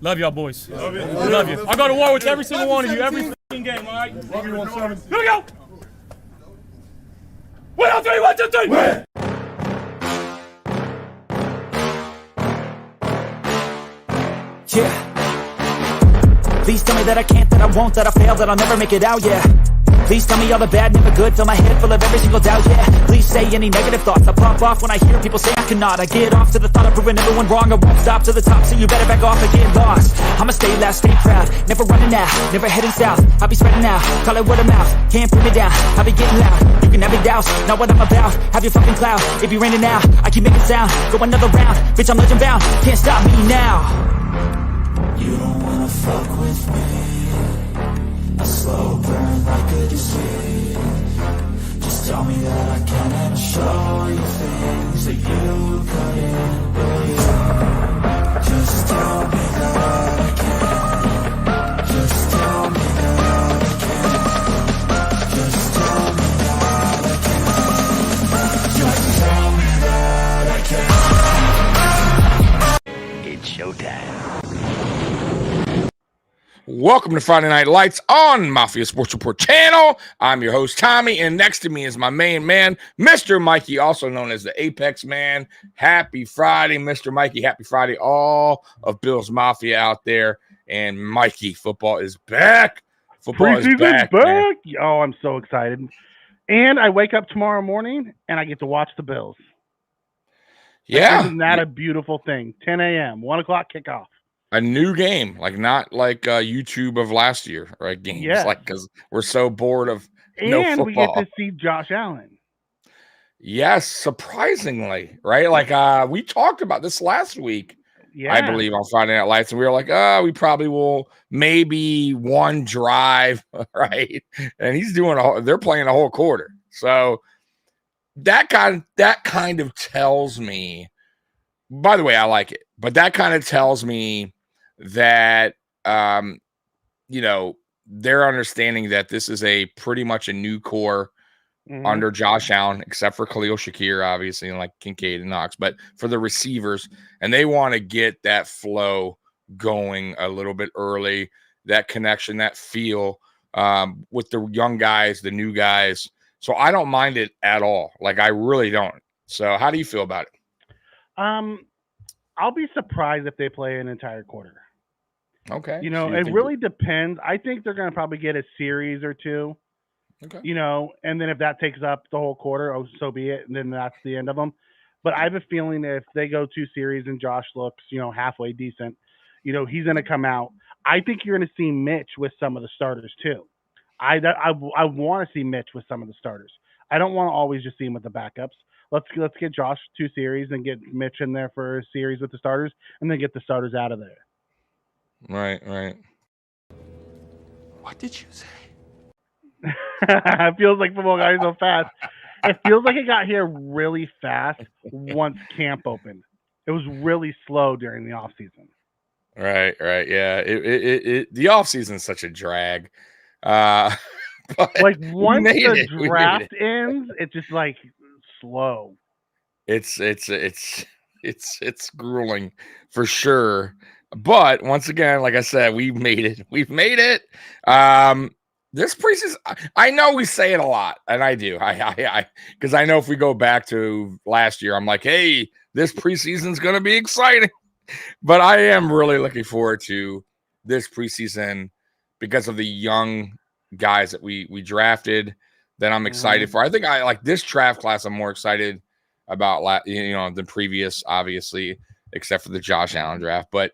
Love y'all, boys. Love you. Love you. I go to war with every single one of you every game, all right? Love you, 1-7. Here we go. 1, 2, 3, 1, 2, 3. Win. Yeah. Please tell me that I can't, that I won't, that I fail, that I'll never make it out, yeah. Please tell me all the bad, never good, fill my head full of every single doubt, yeah. Please say any negative thoughts, I pop off when I hear people say I cannot. I get off to the thought of proving everyone wrong, I won't stop to the top, so you better back off and get lost. I'ma stay loud, stay proud, never running out, never heading south. I'll be spreading out, call it word of mouth, can't put me down, I'll be getting loud. You can have your doubts, not what I'm about, have your fucking cloud. It be raining now, I keep making sound, go another round, bitch I'm legend bound, can't stop me now. You don't wanna fuck with me, a slow burn like a disease. Just tell me that I can and I'll show you things that you couldn't believe. Just tell me that I can. Just tell me that I can. Just tell me that I can. Just tell me that I can. It's showtime. Welcome to Friday Night Lights on Mafia Sports Report channel. I'm your host, Tommy, and next to me is my main man, Mr. Mikey, also known as the Apex Man. Happy Friday, Mr. Mikey. Happy Friday, all of Bill's Mafia out there. And Mikey, football is back. Football is back. Oh, I'm so excited. And I wake up tomorrow morning, and I get to watch the Bills. Yeah. Isn't that a beautiful thing? 10 a.m., 1 o'clock kickoff. A new game, like not like YouTube of last year, right? Games, like because we're so bored of no football. And we get to see Josh Allen. Yes, surprisingly, right? Like we talked about this last week, I believe, on Friday Night Lights, and we were like, we probably will maybe one drive, right? And he's doing they're playing a whole quarter, so that kind of tells me. By the way, I like it, but that kind of tells me that they're understanding that this is a pretty much a new core under Josh Allen, except for Khalil Shakir, obviously, and like Kincaid and Knox, but for the receivers, and they want to get that flow going a little bit early, that connection, that feel with the young guys, the new guys. So I don't mind it at all. Like I really don't. So how do you feel about it? I'll be surprised if they play an entire quarter. Okay. So it really depends. I think they're going to probably get a series or two. Okay. And then if that takes up the whole quarter, so be it. And then that's the end of them. But I have a feeling that if they go 2 series and Josh looks, halfway decent, he's going to come out. I think you're going to see Mitch with some of the starters too. I want to see Mitch with some of the starters. I don't want to always just see him with the backups. Let's get Josh 2 series and get Mitch in there for a series with the starters, and then get the starters out of there. Right. What did you say? It feels like football got here so fast. It feels like it got here really fast once camp opened. It was really slow during the off season. Right. Yeah. The off season is such a drag. But like once the draft ends, it's just like slow. It's grueling for sure. But once again, like I said, we've made it. This preseason, I know we say it a lot, and I do. I because I know if we go back to last year, I'm like, hey, this preseason's going to be exciting. But I am really looking forward to this preseason because of the young guys that we drafted that I'm excited for. I think I like this draft class. I'm more excited about than previous, obviously, except for the Josh Allen draft. But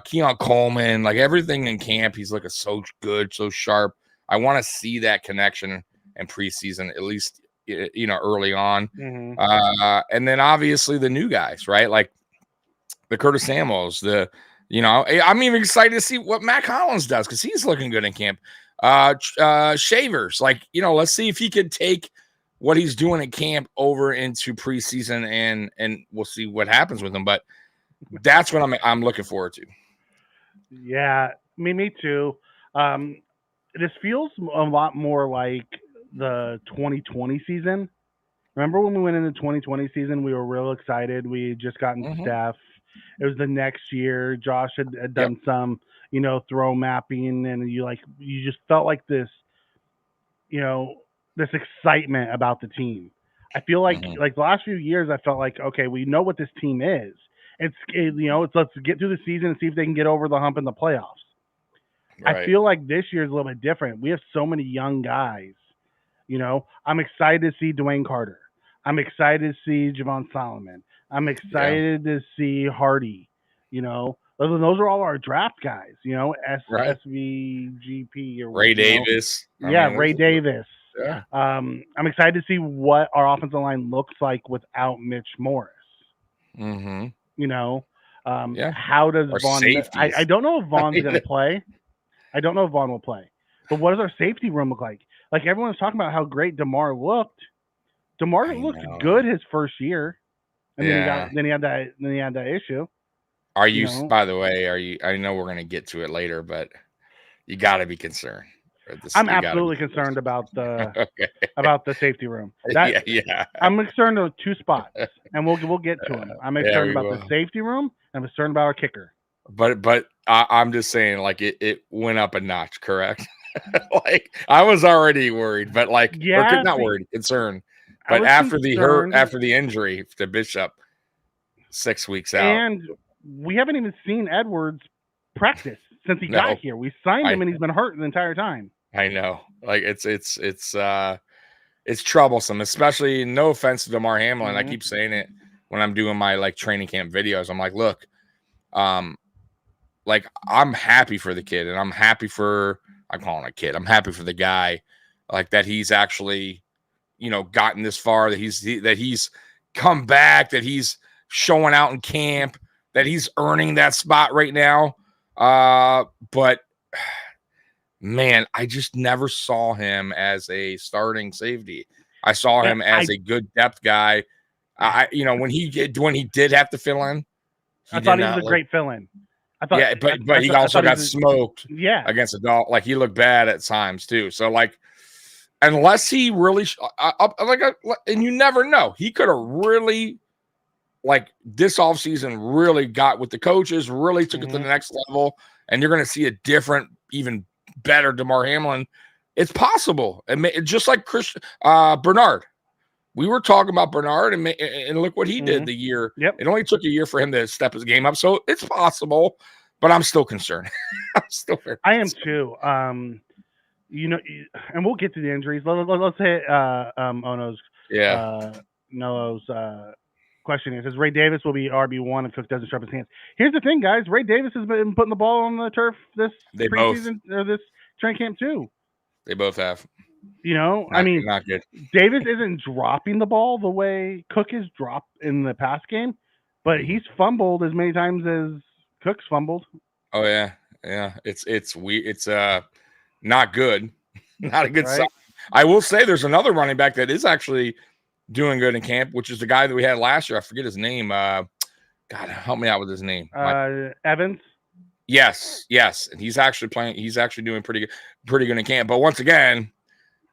Keon Coleman, like everything in camp, he's looking so good, so sharp. I want to see that connection in preseason, at least early on. And then obviously the new guys, right? Like the Curtis Samuels, I'm even excited to see what Matt Collins does because he's looking good in camp. Shavers, let's see if he could take what he's doing at camp over into preseason, and we'll see what happens with him. But that's what I'm looking forward to. Yeah, me too. This feels a lot more like the 2020 season. Remember when we went into the 2020 season, we were real excited. We had just gotten Steph. It was the next year. Josh had done some, throw mapping, and you just felt like this, this excitement about the team. I feel like the last few years, I felt like, okay, we know what this team is. It's let's get through the season and see if they can get over the hump in the playoffs. Right. I feel like this year is a little bit different. We have so many young guys. I'm excited to see Dwayne Carter. I'm excited to see Javon Solomon. I'm excited to see Hardy. Those are all our draft guys. SVGP or Ray Davis. Ray Davis. Yeah. I'm excited to see what our offensive line looks like without Mitch Morris. Mm-hmm. How does Our Vaughn? safeties. I don't know if Vaughn's going to play. I don't know if Vaughn will play. But what does our safety room look like? Like everyone's talking about how great DeMar looked. DeMar looked good his first year, and then he had that issue. Are you? By the way, I know we're going to get to it later, but you got to be concerned. I'm absolutely concerned about the about the safety room. I'm concerned of 2 spots, and we'll get to them. I'm concerned about the safety room, and I'm concerned about our kicker. But I'm just saying, like it went up a notch, correct? Like I was already worried, but not worried, concerned. But after the injury to Bishop, 6 weeks out, and we haven't even seen Edwards practice since he got here. We signed him, and he's been hurt the entire time. I know, like it's troublesome, especially. No offense to DeMar Hamlin, I keep saying it when I'm doing my training camp videos. I'm like, look, I'm happy for the kid, and I'm happy for. I'm calling a kid. I'm happy for the guy, that he's actually, gotten this far. That he's come back. That he's showing out in camp. That he's earning that spot right now. But man, I just never saw him as a starting safety. I saw him as a good depth guy. When he did have to fill in, I thought he was a great fill-in. But he also got smoked. Yeah, against a dog. He looked bad at times too. So unless he really and you never know, he could have really this offseason really got with the coaches, really took it to the next level, and you're going to see a different, even better DeMar Hamlin. It's possible, and just like Bernard. We were talking about Bernard, and look what he did the year. Yep. It only took a year for him to step his game up, so it's possible. But I'm still concerned. I am too. And we'll get to the injuries. Let's hit Ono's. Noah's question. It says Ray Davis will be RB1 if Cook doesn't sharpen his hands. Here's the thing, guys. Ray Davis has been putting the ball on the turf this preseason or this training camp too. They both have. Not good. Davis isn't dropping the ball the way Cook is dropped in the pass game, but he's fumbled as many times as Cook's fumbled. Oh yeah. It's weird. It's not good. Not a good sign. I will say there's another running back that is actually doing good in camp, which is the guy that we had last year. I forget his name. God, help me out with his name. Evans. Yes, and he's actually playing. He's actually doing pretty good in camp. But once again,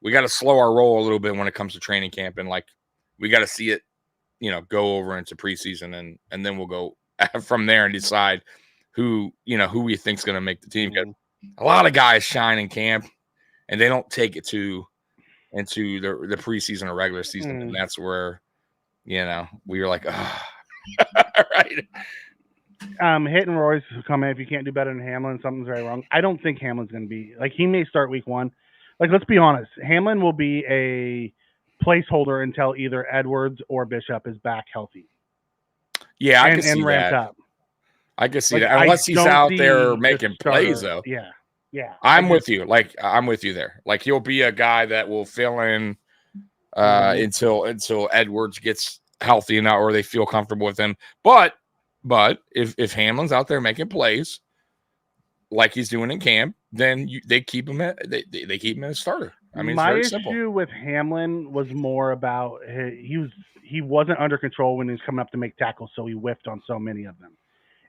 we got to slow our roll a little bit when it comes to training camp, and we got to see it, go over into preseason, and then we'll go from there and decide who we think's going to make the team. Because a lot of guys shine in camp, and they don't take it into the preseason or regular season, and that's where we were like, oh. Right. Hit and Roy's comment. If you can't do better than Hamlin, something's very wrong. I don't think Hamlin's going to be he may start week 1. Let's be honest. Hamlin will be a placeholder until either Edwards or Bishop is back healthy. Yeah, I can see ramped that. Up. I can see that. Unless he's out there making plays, though. Yeah. I'm with you. I'm with you there. He'll be a guy that will fill in until Edwards gets healthy enough or they feel comfortable with him. But if Hamlin's out there making plays like he's doing in camp, then they keep him they keep him as a starter. I mean, my it's very issue simple. with Hamlin was more about he wasn't under control when he was coming up to make tackles, so he whiffed on so many of them.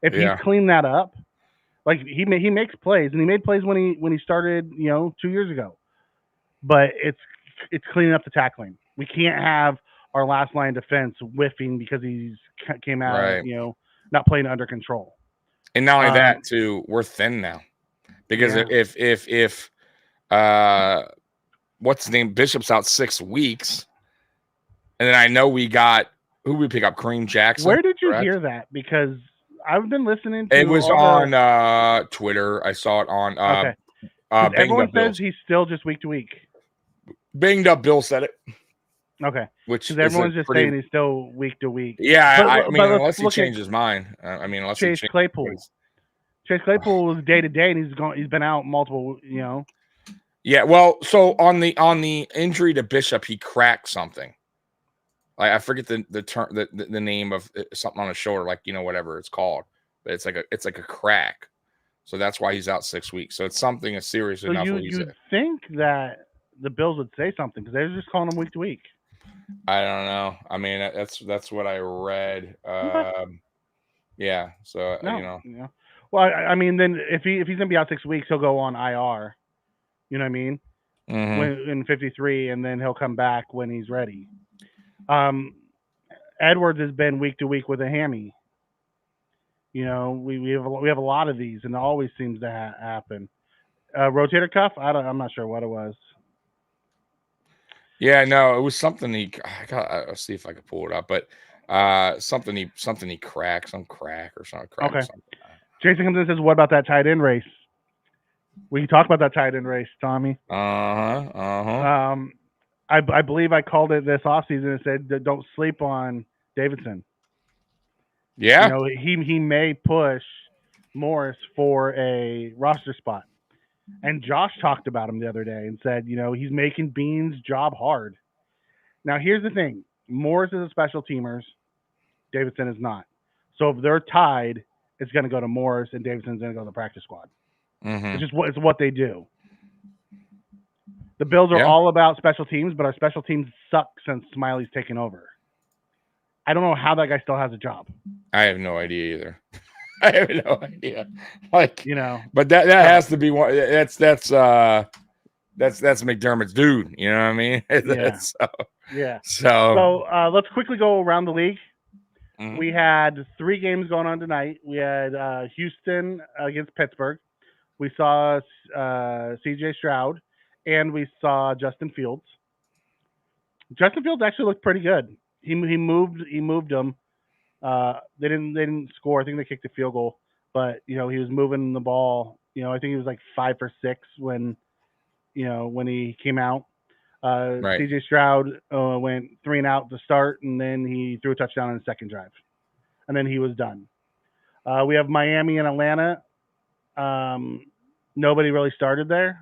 If he's cleaned that up, he makes plays, and he made plays when he started 2 years ago. But it's cleaning up the tackling. We can't have our last line defense whiffing because he's came out not playing under control. And not only that, too, we're thin now. Because if what's his name, Bishop's out 6 weeks, and then I know we got who we pick up, Kareem Jackson. Where did you correct? hear that? Because I've been listening to it was on Twitter. I saw it on okay. Everyone says he's still just week to week. Banged up Bill said it. Okay. Which because everyone's just saying he's still week to week. Yeah, I mean, unless he changes his mind. I mean, unless Chase Claypool. Chase Claypool was day to day, and he's been out multiple. Yeah, well, so on the injury to Bishop, he cracked something. Like I forget the term, the name of something on his shoulder, like whatever it's called, but it's like a crack. So that's why he's out 6 weeks. So it's something as serious enough. You'd think that the Bills would say something because they're just calling him week to week. I don't know. I mean, that's what I read. Yeah. So Yeah. Well, I mean, then if he's gonna be out 6 weeks, he'll go on IR. You know what I mean? Mm-hmm. In 53, and then he'll come back when he's ready. Edwards has been week to week with a hammy. We have a lot of these, and it always seems to happen. Rotator cuff? I'm not sure what it was. Yeah, no, it was something I'll see if I can pull it up, but something he cracked, some crack or something. Okay. Something. Jason comes in and says, "What about that tight end race? We can talk about that tight end race, Tommy." I believe I called it this offseason and said, "Don't sleep on Davidson." Yeah. He may push Morris for a roster spot. And Josh talked about him the other day and said, he's making Bean's job hard. Now, here's the thing. Morris is a special teamers. Davidson is not. So if they're tied, it's going to go to Morris, and Davidson's going to go to the practice squad. Mm-hmm. It's what they do. The Bills are all about special teams, but our special teams suck since Smiley's taken over. I don't know how that guy still has a job. I have no idea either. I have no idea. But that has to be one. That's McDermott's dude. You know what I mean? Yeah. So let's quickly go around the league. Mm-hmm. We had 3 games going on tonight. We had Houston against Pittsburgh. We saw C.J. Stroud, and we saw Justin Fields. Justin Fields actually looked pretty good. He moved them. They didn't score. I think they kicked a field goal, but he was moving the ball. I think he was like 5 for 6 when he came out. Right. C.J. Stroud went 3 and out to start, and then he threw a touchdown on the second drive, and then he was done. We have Miami and Atlanta. Nobody really started there.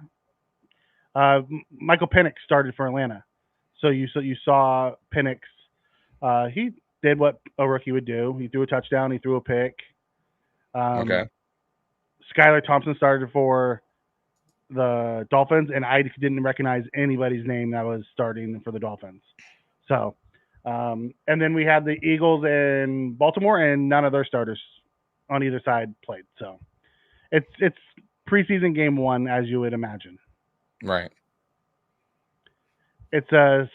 Michael Penix started for Atlanta, so you saw Penix. He did what a rookie would do. He threw a touchdown. He threw a pick. Okay. Skylar Thompson started for the Dolphins, and I didn't recognize anybody's name that was starting for the Dolphins. So, and then we had the Eagles in Baltimore, and none of their starters on either side played. So, it's preseason game 1, as you would imagine. Right. It's a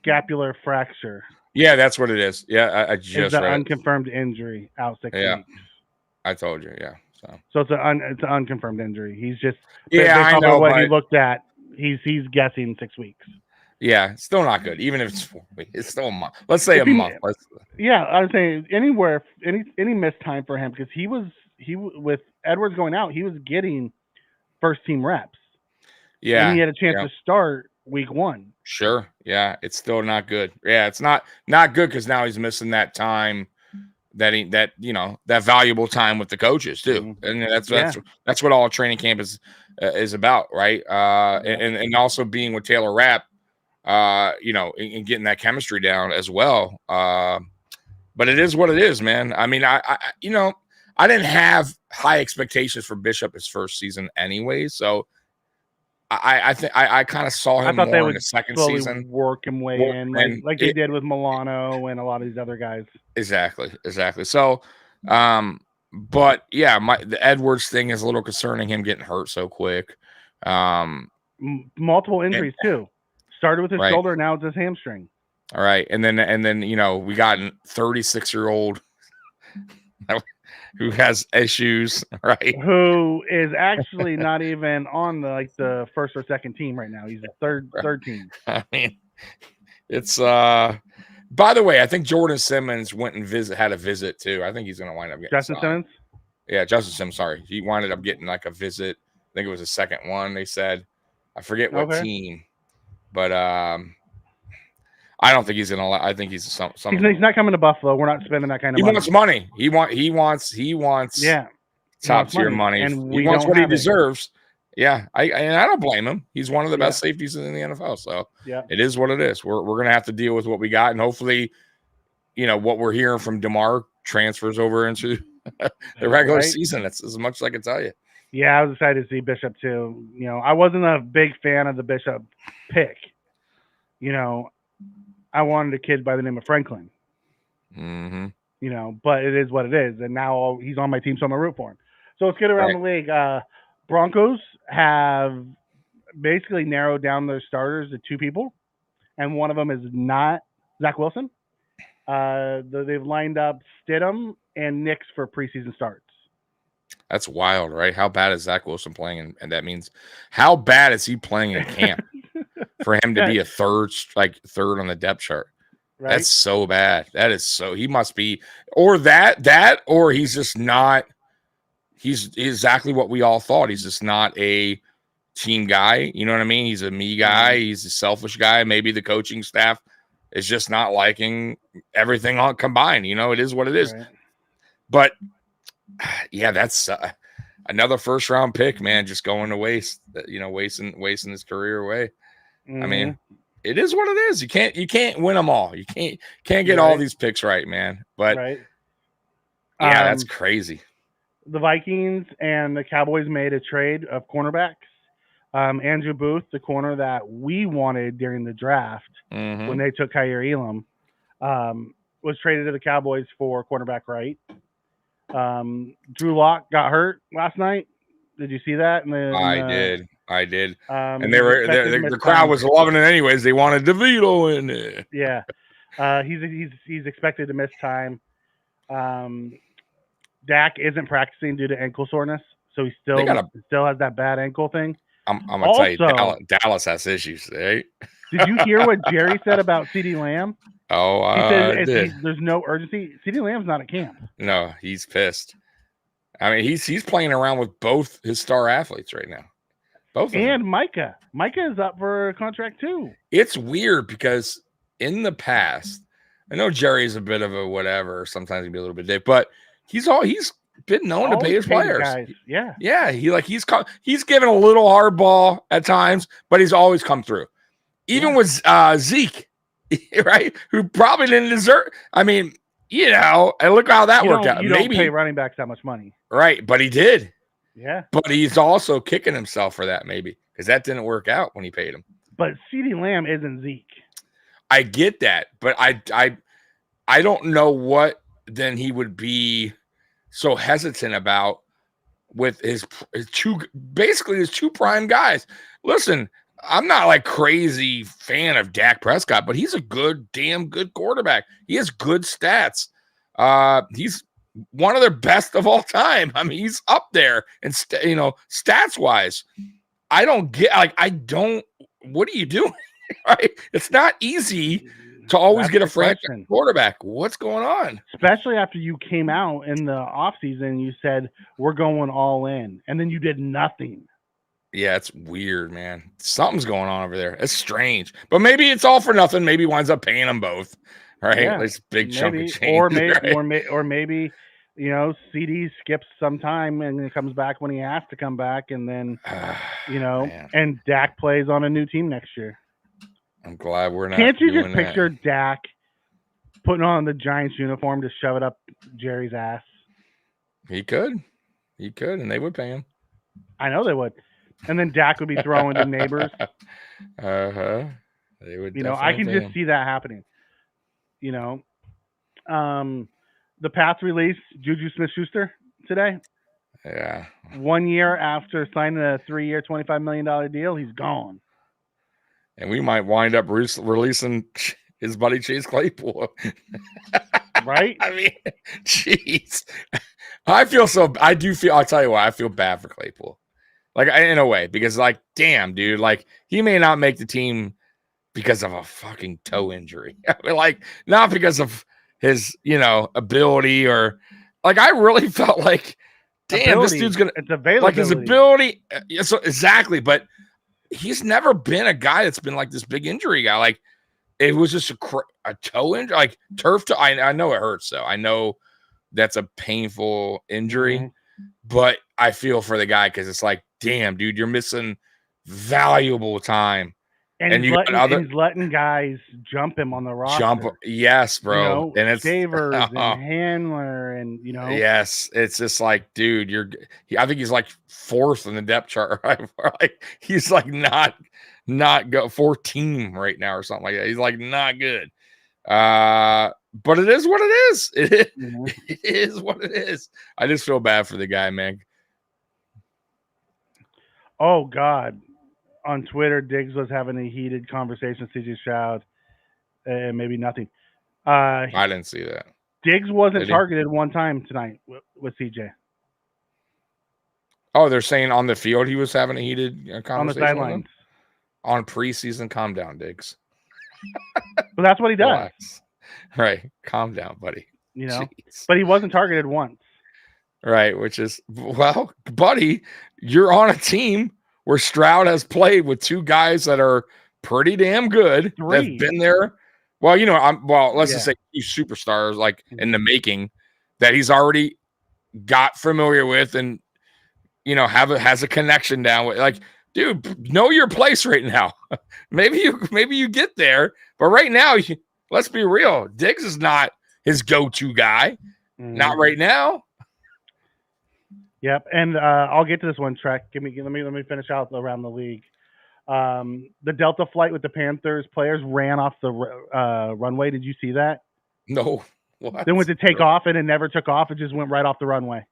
scapular fracture. Yeah, that's what it is. Yeah, I just it's an read unconfirmed injury out 6 weeks. I told you. Yeah. So it's an unconfirmed injury. He's just I know what he looked at. He's guessing 6 weeks. Yeah, still not good. Even if it's 4 weeks, it's still a month. Let's say a month. I would say any missed time for him because he with Edwards going out, he was getting first team reps. Yeah, and he had a chance to start week 1. Sure. Yeah, it's still not good. Yeah, it's not good because now he's missing that time. That valuable time with the coaches too, and that's what all training camp is about, right? And also being with Taylor Rapp, and getting that chemistry down as well. But it is what it is, man. I mean, I didn't have high expectations for Bishop his first season anyway, so I think I kind of saw him more in the second season, work him way in like they did with Milano and a lot of these other guys. Exactly. So, but yeah, the Edwards thing is a little concerning. Him getting hurt so quick. Multiple injuries too. Started with his shoulder, now it's his hamstring. All right, and then we got 36-year-old who has issues, right? Who is actually not even on the first or second team right now. He's the third team. I mean, it's by the way, I think Jordan Simmons had a visit too. I think he's gonna wind up getting Justin signed. Simmons? Yeah, Justin Simmons, sorry. He winded up getting like a visit. I think it was a second one, they said. I forget what team, but I don't think he's gonna. I think he's some. He's not coming to Buffalo. We're not spending that kind of money. money. Wants money. He wants. Yeah. Top tier money. And he wants what he deserves. Yeah, I don't blame him. He's one of the best safeties in the NFL. So it is what it is. We're gonna have to deal with what we got, and hopefully, what we're hearing from DeMar transfers over into the regular season. That's as much as I can tell you. Yeah, I was excited to see Bishop too. I wasn't a big fan of the Bishop pick. I wanted a kid by the name of Franklin. Mm-hmm. But it is what it is. And now he's on my team, so I'm going to root for him. So let's get around the league. Broncos have basically narrowed down their starters to 2 people, and one of them is not Zach Wilson. They've lined up Stidham and Nix for preseason starts. That's wild, right? How bad is Zach Wilson playing? And that means how bad is he playing in camp for him to be a third on the depth chart? Right? That's so bad. That is so. He must be, or or he's just not. He's exactly what we all thought. He's just not a team guy. You know what I mean? He's a me guy. He's a selfish guy. Maybe the coaching staff is just not liking everything all combined. It is what it is. Right. But yeah, that's another first round pick, man, just going to waste. Wasting his career away. Mm-hmm. I mean, it is what it is. You can't win them all. You can't get all these picks right, man. But yeah, that's crazy. The Vikings and the Cowboys made a trade of cornerbacks. Andrew Booth, the corner that we wanted during the draft when they took Kaiir Elam, was traded to the Cowboys for cornerback right. Drew Lock got hurt last night. Did you see that? I did. And the crowd was loving it anyways. They wanted DeVito in there. Yeah. He's expected to miss time. Dak isn't practicing due to ankle soreness, so he still has that bad ankle thing. I'm gonna tell you, Dallas has issues, right? Did you hear what Jerry said about CeeDee Lamb? Oh, he said there's no urgency. CeeDee Lamb's not at camp. No, he's pissed. I mean, he's playing around with both his star athletes right now. Both and Micah. Micah is up for a contract too. It's weird because in the past, I know Jerry's a bit of a whatever. Sometimes he can be a little bit dick, but he's been known to pay his players. Guys. Yeah. Yeah. He's given a little hardball at times, but he's always come through. Even with Zeke, right? Who probably didn't deserve. I mean, and look how that worked out. You don't pay running backs that much money. Right. But he did. Yeah. But he's also kicking himself for that, maybe, because that didn't work out when he paid him. But CeeDee Lamb isn't Zeke. I get that, but I don't know what then he would be so hesitant about with his two prime guys. Listen, I'm not like crazy fan of Dak Prescott, but he's a damn good quarterback. He has good stats. He's one of their best of all time. I mean, he's up there and stats wise. I don't get what are you doing? Right? It's not easy to always get a franchise quarterback. What's going on? Especially after you came out in the offseason, you said, we're going all in. And then you did nothing. Yeah, it's weird, man. Something's going on over there. It's strange. But maybe it's all for nothing. Maybe he winds up paying them both. Right? Yeah, this big chunk of change. Or maybe, CD skips some time and then comes back when he has to come back. And then, and Dak plays on a new team next year. I'm glad we're not. Can't you just picture Dak putting on the Giants uniform to shove it up Jerry's ass? He could, and they would pay him. I know they would, and then Dak would be throwing to neighbors. They would. I can just see that happening. The Pats released Juju Smith-Schuster today. Yeah. 1 year after signing a 3-year, $25 million deal, he's gone. And we might wind up releasing his buddy Chase Claypool. Right? I mean, jeez. I'll tell you what, I feel bad for Claypool. Like, in a way, because, like, damn, dude, like, he may not make the team because of a fucking toe injury. I mean, like, not because of his, ability or, like, I really felt like, damn, ability. this dude's gonna, It's availability. like, his ability. So exactly, but he's never been a guy that's been like this big injury guy. Like, it was just a toe injury, like turf toe. I know it hurts, though. I know that's a painful injury, but I feel for the guy because it's like, damn, dude, you're missing valuable time. And he's letting guys jump him on the roster. Yes, bro. And it's Savers and Handler, and yes, it's just like, dude, I think he's like 4th in the depth chart, right? Like, he's like not go 14 right now or something like that. He's like not good. But it is what it is. It is what it is. I just feel bad for the guy, man. Oh God. On Twitter, Diggs was having a heated conversation with CJ Stroud, and maybe nothing. I didn't see that. Diggs wasn't targeted one time tonight with CJ. Oh, they're saying on the field he was having a heated conversation on the sidelines. On preseason, calm down, Diggs. But that's what he does. Relax. Right. Calm down, buddy. Jeez. But he wasn't targeted once. Right, which is, well, buddy, you're on a team where Stroud has played with 2 guys that are pretty damn good. 3. That's been there. Well, let's just say 2 superstars, like in the making, that he's already got familiar with, and has a connection down with. Like, dude, know your place right now. maybe you get there, but right now, let's be real. Diggs is not his go-to guy. Not right now. Yep, and I'll get to this one, Trek. Let me finish out around the league. The Delta flight with the Panthers players ran off the runway. Did you see that? No. What? They went to take off, and it never took off. It just went right off the runway.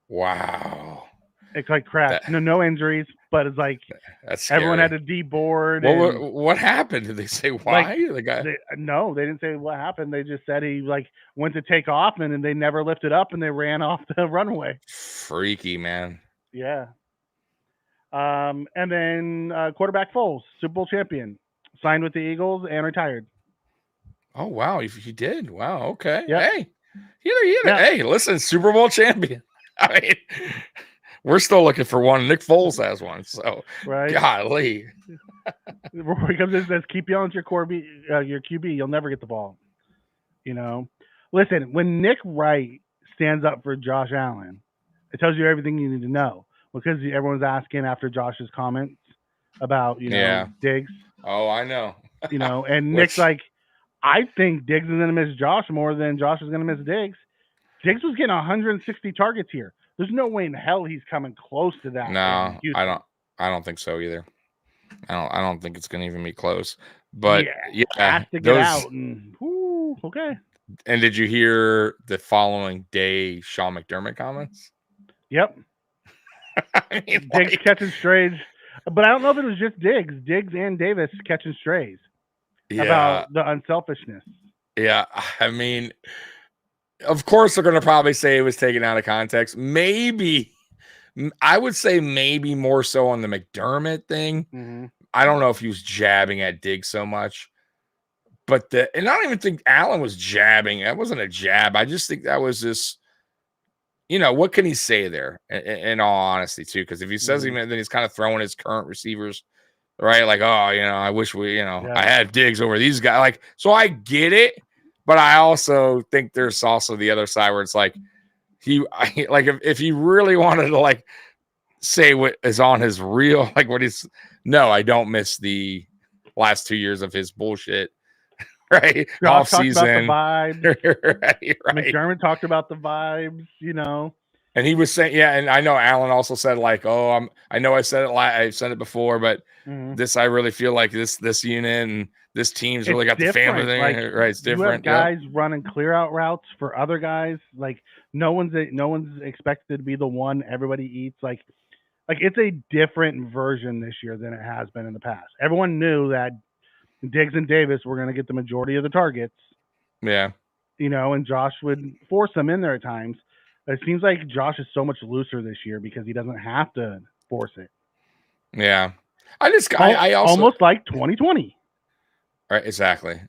Wow. It's like crap. No injuries, but it's like everyone had to deboard. What happened? Did they say why? The guy? No, they didn't say what happened. They just said he went to take off, and then they never lifted up, and they ran off the runway. Freaky, man. Yeah. And then quarterback Foles, Super Bowl champion, signed with the Eagles and retired. Oh wow, he did. Wow. Okay. Yep. Hey, hey, listen, Super Bowl champion. I mean, we're still looking for one. Nick Foles has one. So, right. Golly. Before he comes in and says, keep yelling at your QB, you'll never get the ball. Listen, when Nick Wright stands up for Josh Allen, it tells you everything you need to know, because everyone's asking after Josh's comments about, Diggs. Oh, I know. And Nick's like, I think Diggs is going to miss Josh more than Josh is going to miss Diggs. Diggs was getting 160 targets here. There's no way in hell he's coming close to that. No, I don't think so either. I don't think it's going to even be close. But has to get out. And, okay. And did you hear the following day Sean McDermott comments? Yep. I mean, Diggs catching strays, but I don't know if it was just Diggs and Davis catching strays about the unselfishness. Yeah, I mean, of course they're going to probably say it was taken out of context. Maybe, I would say maybe more so on the McDermott thing. Mm-hmm. I don't know if he was jabbing at Diggs so much, but and I don't even think Allen was jabbing. That wasn't a jab. I just think that was just, what can he say there? In all honesty, too, because if he says then he's kind of throwing his current receivers, right? Like, I wish I had Diggs over these guys. Like, so I get it, but I also think there's also the other side where it's like if he really wanted to say what is on his real, no, I don't miss the last 2 years of his bullshit. Right, off season. Right. McDermott talked about the vibes, And he was saying, and I know Allen also said I know I said it I've said it before, but this I really feel like this unit and this team's really got the family thing, right? It's different. You have guys running clear out routes for other guys. No one's expected to be the one everybody eats. Like it's a different version this year than it has been in the past. Everyone knew that Diggs and Davis were going to get the majority of the targets. Yeah. and Josh would force them in there at times. It seems like Josh is so much looser this year because he doesn't have to force it. Yeah. I also almost like 2020. Right, exactly.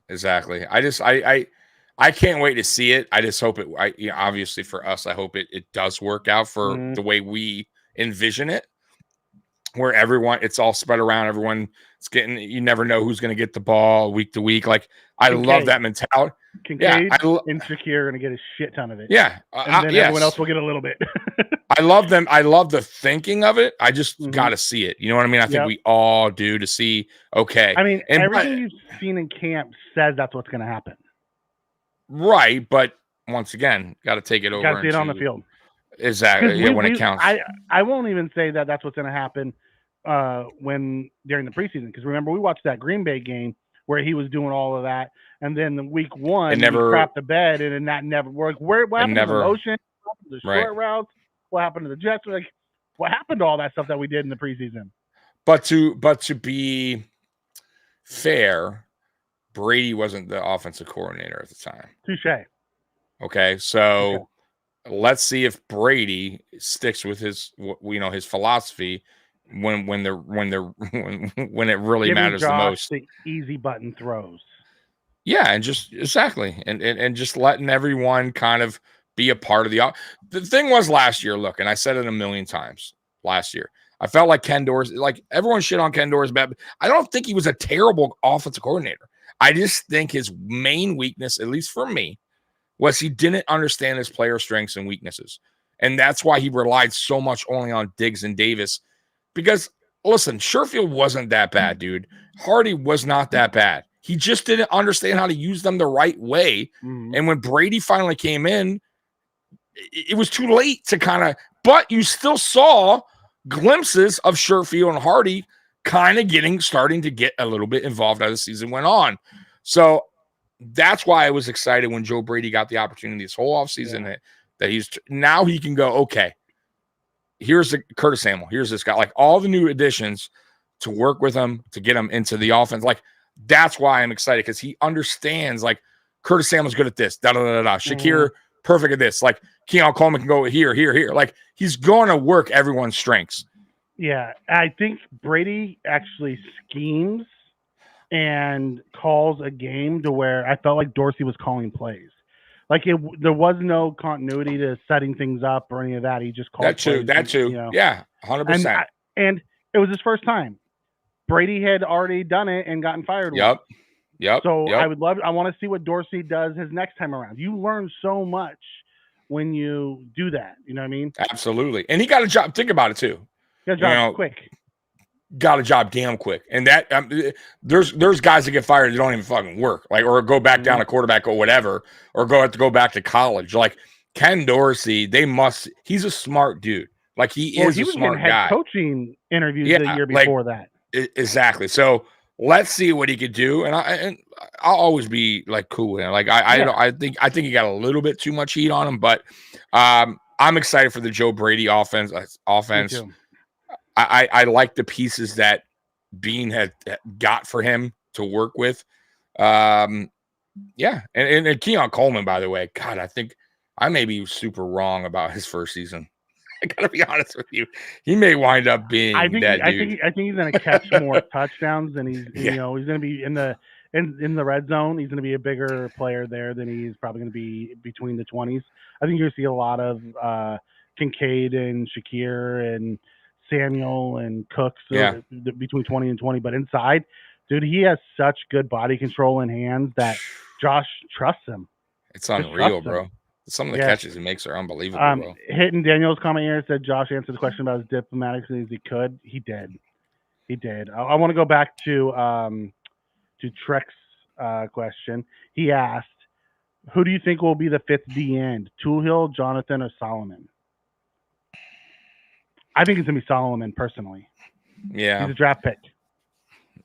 I can't wait to see it. I just hope it. Obviously for us, I hope it does work out for the way we envision it, where it's all spread around. Everyone, it's getting. You never know who's going to get the ball week to week. Like I love that mentality. Kincaid and Shakir are going to get a shit ton of it. Yeah, and then everyone else will get a little bit. I love them. I love the thinking of it. I just got to see it. You know what I mean? I think we all do to see. Okay. I mean, everything you've seen in camp says that's what's going to happen. Right, but once again, got to take it over. Got to see it on the field. Exactly. Yeah, when it counts. I won't even say that that's what's going to happen when during the preseason, because remember we watched that Green Bay game where he was doing all of that, and then the week one he crapped the bed, and that never worked. What happened to the motion? What happened to the short routes? What happened to the Jets? Like, what happened to all that stuff that we did in the preseason? But to be fair, Brady wasn't the offensive coordinator at the time. Touche. Okay, so let's see if Brady sticks with his philosophy when it really matters the most. The easy button throws. Yeah, and just exactly, and just letting everyone kind of be a part of the thing was last year. Look, and I said it a million times last year. I felt like Ken Dorsey, like everyone shit on Ken Dorsey, but I don't think he was a terrible offensive coordinator. I just think his main weakness, at least for me, was he didn't understand his player strengths and weaknesses. And that's why he relied so much only on Diggs and Davis. Because, listen, Sherfield wasn't that bad, dude. Hardy was not that bad. He just didn't understand how to use them the right way. And when Brady finally came in, it was too late to kind of, but you still saw glimpses of Sherfield and Hardy kind of starting to get a little bit involved as the season went on. So that's why I was excited when Joe Brady got the opportunity this whole offseason that now he can go, okay, here's Curtis Samuel. Here's this guy, like all the new additions to work with him, to get him into the offense. Like, that's why I'm excited, because he understands, like, Curtis Samuel's good at this, da-da-da-da. Shakir, perfect at this. Like, Keon Coleman can go here. Like, he's going to work everyone's strengths. Yeah, I think Brady actually schemes and calls a game to where I felt like Dorsey was calling plays. Like, there was no continuity to setting things up or any of that. He just called that too. Yeah, 100%. And it was his first time. Brady had already done it and gotten fired. Yep. So I want to see what Dorsey does his next time around. You learn so much when you do that. You know what I mean? Absolutely. And he got a job. Think about it too. Got a job quick. Got a job damn quick. And that there's guys that get fired that don't even fucking work, like, or go back down to quarterback or whatever, or have to go back to college. Like Ken Dorsey, he's a smart dude. Like he is a smart guy. Head coaching interviews the year before that. Exactly. So let's see what he could do. And I'll always be like cool with him. Like I think he got a little bit too much heat on him, but I'm excited for the Joe Brady offense. I like the pieces that Bean had got for him to work with. And Keon Coleman, by the way, God, I think I may be super wrong about his first season. I gotta be honest with you. He may wind up being that dude. I think he's gonna catch more touchdowns than he's he's gonna be in the red zone. He's gonna be a bigger player there than he's probably gonna be between the 20s. I think you're gonna see a lot of Kincaid and Shakir and Samuel and Cooks between 20 and 20. But inside, dude, he has such good body control and hands that Josh trusts him. It's unreal, bro. Some of the catches he makes are unbelievable, bro. Hitting Daniel's comment here said Josh answered the question about as diplomatically as he could. He did. I want to go back to Trek's question. He asked, who do you think will be the fifth D end? Tuhill, Jonathan, or Solomon? I think it's going to be Solomon, personally. Yeah. He's a draft pick.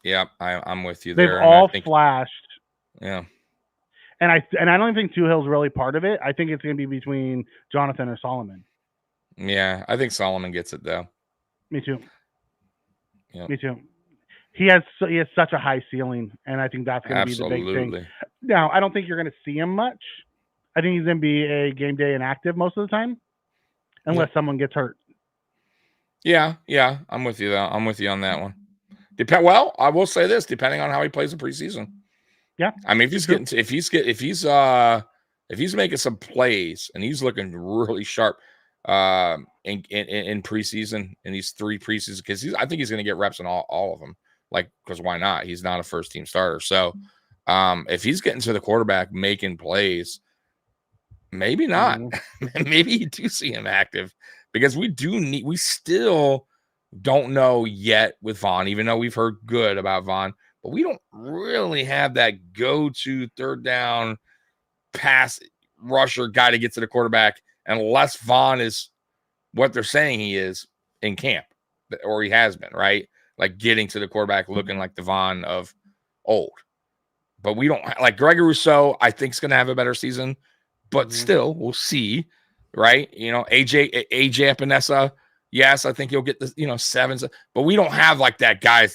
Yeah, I'm with you there. They've all flashed. Yeah. And I don't think Tuhill's really part of it. I think it's going to be between Jonathan or Solomon. Yeah, I think Solomon gets it, though. Me too. Yep. Me too. He has such a high ceiling, and I think that's going to be the big thing. Now, I don't think you're going to see him much I think he's going to be a game day inactive most of the time, unless someone gets hurt. Yeah, I'm with you though. I'm with you on that one. Well, I will say this: depending on how he plays the preseason. Yeah, I mean, if he's making some plays and he's looking really sharp in preseason, in these 3 preseasons, because I think he's going to get reps in all of them. Like, because why not? He's not a first team starter. So if he's getting to the quarterback making plays, maybe not. Maybe you do see him active, because we still don't know yet with Vaughn, even though we've heard good about Vaughn, but we don't really have that go-to third down pass rusher guy to get to the quarterback, unless Vaughn is what they're saying he is in camp, or he has been, right? Like getting to the quarterback looking like the Vaughn of old. But we don't, like Gregory Rousseau, I think is going to have a better season, but still, we'll see, right? You know, AJ Epinesa, yes, I think he'll get the 7s, but we don't have like that guy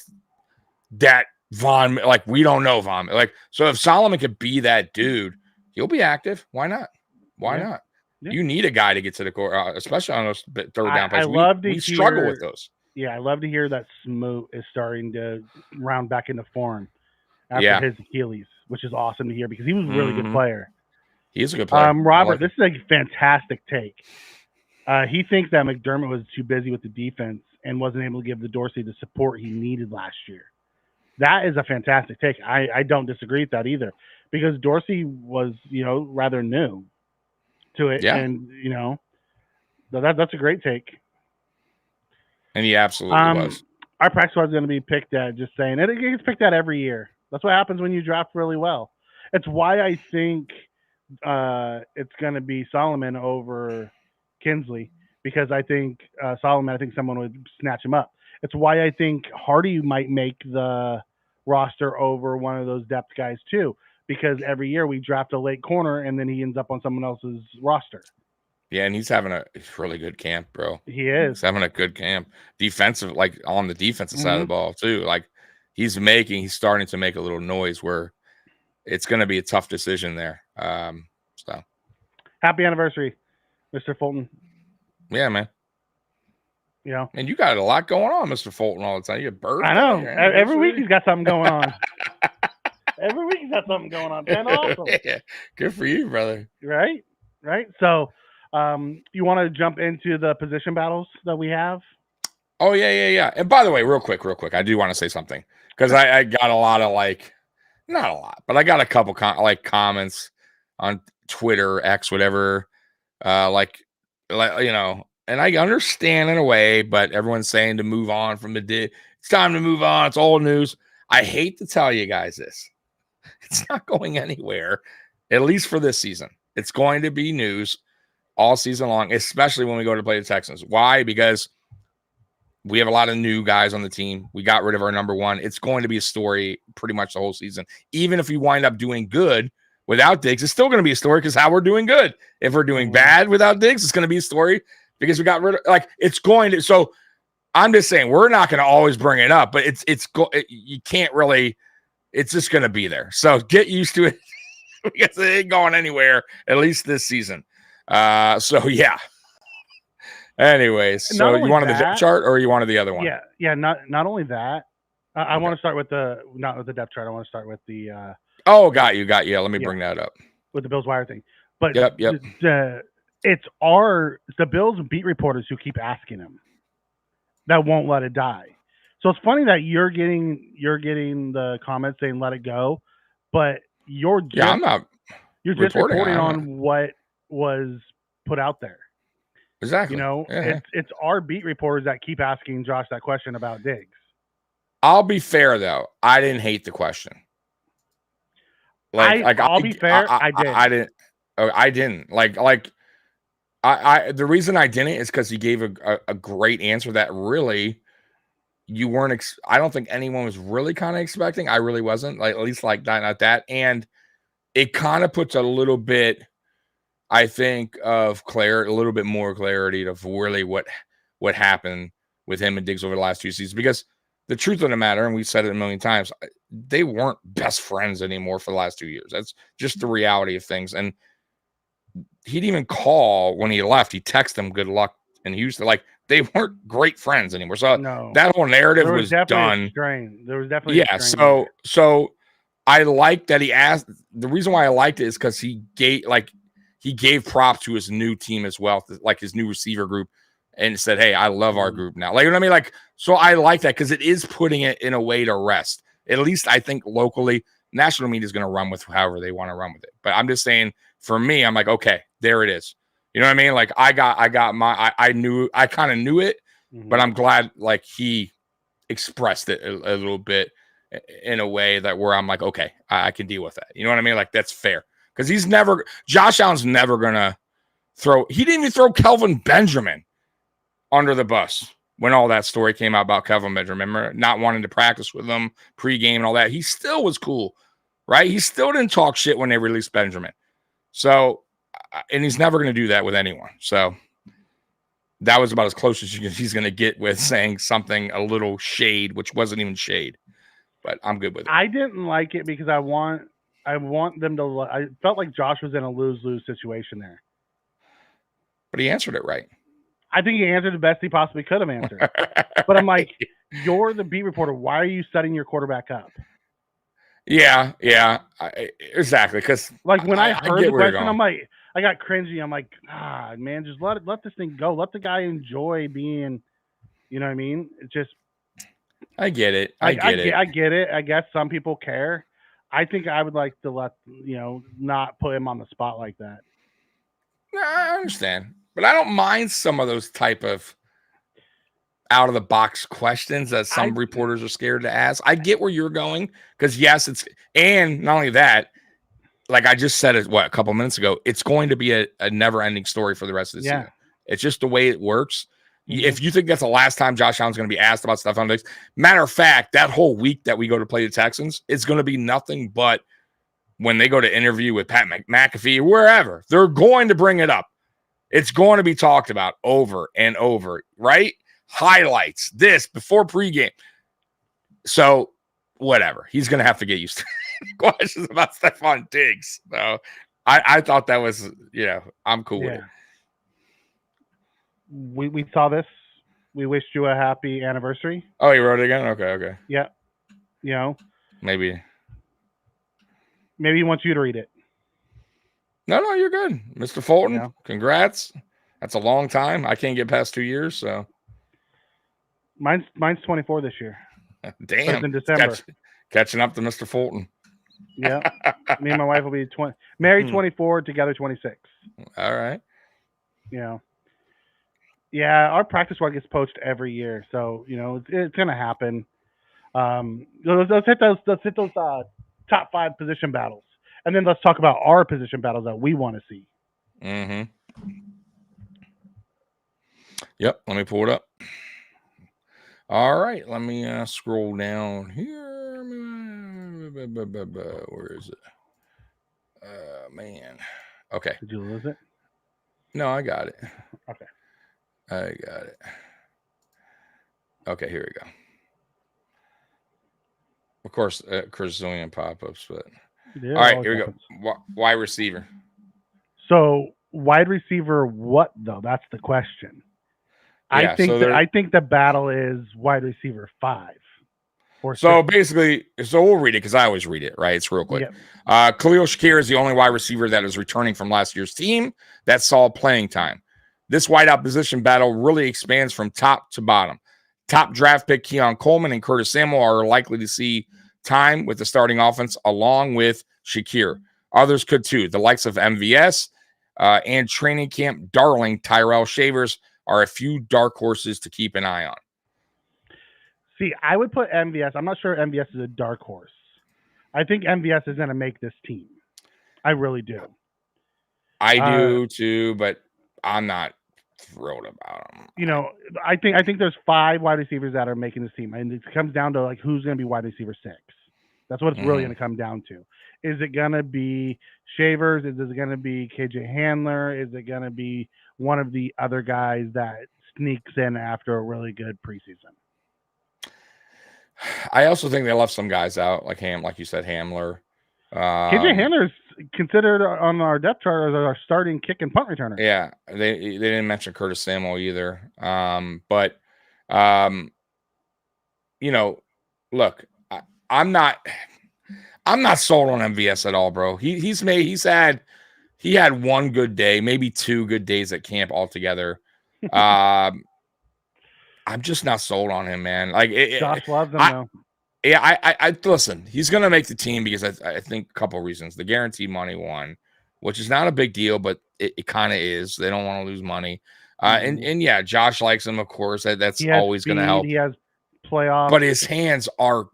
that Vaughn, like we don't know Vaughn. Like, so if Solomon could be that dude, he'll be active. Why not? Why not? Yeah. You need a guy to get to the core, especially on those third down plays. We struggle with those. Yeah, I love to hear that Smoot is starting to round back into form after his Achilles, which is awesome to hear, because he was a really good player. He is a good player. Robert, this is a fantastic take. He thinks that McDermott was too busy with the defense and wasn't able to give the Dorsey the support he needed last year. That is a fantastic take. I don't disagree with that either, because Dorsey was, rather new to it. Yeah. And, that's a great take. And he absolutely was. Our practice squad is going to be picked at, just saying, it gets picked at every year. That's what happens when you draft really well. It's why I think it's going to be Solomon over Kinsley, because I think Solomon, I think someone would snatch him up. It's why I think Hardy might make the roster over one of those depth guys too, because every year we draft a late corner and then he ends up on someone else's roster. Yeah, and he's having a really good camp, bro. He is. He's having a good camp. Defensive, like on the defensive side of the ball too. Like he's starting to make a little noise where it's going to be a tough decision there. So happy anniversary, Mr. Fulton. Yeah, man. And you got a lot going on, Mr. Fulton, all the time. You get birthday. I know. Every week he's got something going on. Every week he's got something going on. Man, awesome. Yeah. Good for you, brother. Right. So, you want to jump into the position battles that we have? Oh, yeah. And by the way, real quick, I do want to say something, because I got a lot of not a lot, but I got a couple comments on Twitter, X, whatever, and I understand in a way, but everyone's saying to move on from it's time to move on. It's old news. I hate to tell you guys this. It's not going anywhere, at least for this season. It's going to be news all season long, especially when we go to play the Texans. Why? Because we have a lot of new guys on the team. We got rid of our number 1. It's going to be a story pretty much the whole season. Even if we wind up doing good without Diggs, it's still going to be a story because how we're doing good. If we're doing bad without Diggs, it's going to be a story because we got rid of, it's going to. So I'm just saying, we're not going to always bring it up, but you can't really, it's just going to be there. So get used to it because it ain't going anywhere, at least this season. So yeah. Anyways, so you wanted the depth chart or you wanted the other one? Yeah. Not only that, I want to start with not with the depth chart. I want to start with the. Got you. Let me bring that up with the Bills wire thing. But yep. It's the Bills beat reporters who keep asking him that won't let it die. So it's funny that you're getting the comments saying let it go, but you're just reporting on what was put out there. Exactly. It's our beat reporters that keep asking Josh that question about Diggs. I'll be fair though. I didn't hate the question. I'll be fair. I did. I didn't. I didn't the reason I didn't is because he gave a great answer that really you weren't. I don't think anyone was really kind of expecting. I really wasn't, at least not that. And it kind of puts a little bit, I think, of clarity, a little bit more clarity of really what happened with him and Diggs over the last 2 seasons. Because the truth of the matter, and we've said it a million times, they weren't best friends anymore for the last 2 years. That's just the reality of things. And he'd even call when he left. He texted him good luck in Houston. Like they weren't great friends anymore. So that whole narrative was done. There was definitely a strain so I like that he asked. The reason why I liked it is because he gave props to his new team as well, like his new receiver group, and said, "Hey, I love our group now." Like, you know what I mean? Like, so I like that because it is putting it in a way to rest. At least I think locally, national media is going to run with however they want to run with it. But I'm just saying, for me, I'm like, okay, there it is. You know what I mean? Like I kind of knew it, but I'm glad like he expressed it a little bit in a way that where I'm like, okay, I can deal with that. You know what I mean? Like that's fair. Because Josh Allen's never gonna he didn't even throw Kelvin Benjamin under the bus when all that story came out about Kelvin Benjamin. Remember, not wanting to practice with him pregame and all that. He still was cool, right? He still didn't talk shit when they released Benjamin. So, and he's never going to do that with anyone. So that was about as close as he's going to get with saying something a little shade, which wasn't even shade. But I'm good with it. I didn't like it because I want them to. I felt like Josh was in a lose-lose situation there. But he answered it right. I think he answered the best he possibly could have answered. But I'm like, you're the beat reporter. Why are you setting your quarterback up? Yeah, exactly. Because like when I heard the question, I'm like, I got cringy. I'm like, man, just let this thing go. Let the guy enjoy being. You know what I mean? It's just. I get it. I get it. I guess some people care. I think I would like to not put him on the spot like that. No, I understand. But I don't mind some of those type of out of the box questions that some reporters are scared to ask. I get where you're going because yes, and not only that, like I just said it a couple minutes ago, it's going to be a never ending story for the rest of the season. It's just the way it works. If you think that's the last time Josh Allen's going to be asked about stuff on Diggs, matter of fact, that whole week that we go to play the Texans, it's going to be nothing but when they go to interview with Pat McAfee or wherever, they're going to bring it up. It's going to be talked about over and over, right? Highlights, this before pregame. So whatever. He's going to have to get used to questions about Stephon Diggs. So I thought that was, I'm cool with it. We saw this. We wished you a happy anniversary. Oh, you wrote it again? Okay. Yeah. Maybe he wants you to read it. No, you're good. Mr. Fulton, congrats. That's a long time. I can't get past 2 years, so. Mine's 24 this year. Damn. In December. Catching up to Mr. Fulton. Yeah. Me and my wife will be married 24, together 26. All right. Yeah, our practice squad gets poached every year, so it's gonna happen. Let's hit those top 5 position battles, and then let's talk about our position battles that we want to see. Mm-hmm. Yep. Let me pull it up. All right. Let me scroll down here. Where is it? Man. Okay. Did you lose it? No, I got it. Okay. I got it. Okay, here we go. Of course, Curzonian pop-ups, but all right, here we go. Wide receiver. So wide receiver, what though? That's the question. I think the battle is wide receiver 5. So basically, we'll read it because I always read it, right? It's real quick. Yeah. Khalil Shakir is the only wide receiver that is returning from last year's team that saw playing time. This wideout position battle really expands from top to bottom. Top draft pick Keon Coleman and Curtis Samuel are likely to see time with the starting offense along with Shakir. Others could too. The likes of MVS and training camp darling Tyrell Shavers are a few dark horses to keep an eye on. See, I would put MVS. I'm not sure MVS is a dark horse. I think MVS is going to make this team. I really do. I do too, but I'm not thrilled about him. I think there's 5 wide receivers that are making this team, and it comes down to like who's going to be wide receiver 6. That's what it's really going to come down to. Is it going to be Shavers? Is it going to be KJ Handler? Is it going to be one of the other guys that sneaks in after a really good preseason? I also think they left some guys out, like you said, Hamler. KJ Handler's considered on our depth chart as our starting kick and punt returner. Yeah, they didn't mention Curtis Samuel either. But you know, look, I'm not sold on MVS at all, bro. He had one good day, maybe two good days at camp altogether. I'm just not sold on him, man. Like Josh loves him though. Yeah, I listen. He's gonna make the team because I think a couple of reasons. The guaranteed money one, which is not a big deal, but it kind of is. They don't want to lose money. And yeah, Josh likes him, of course. That's always gonna help. He has playoffs, but his hands are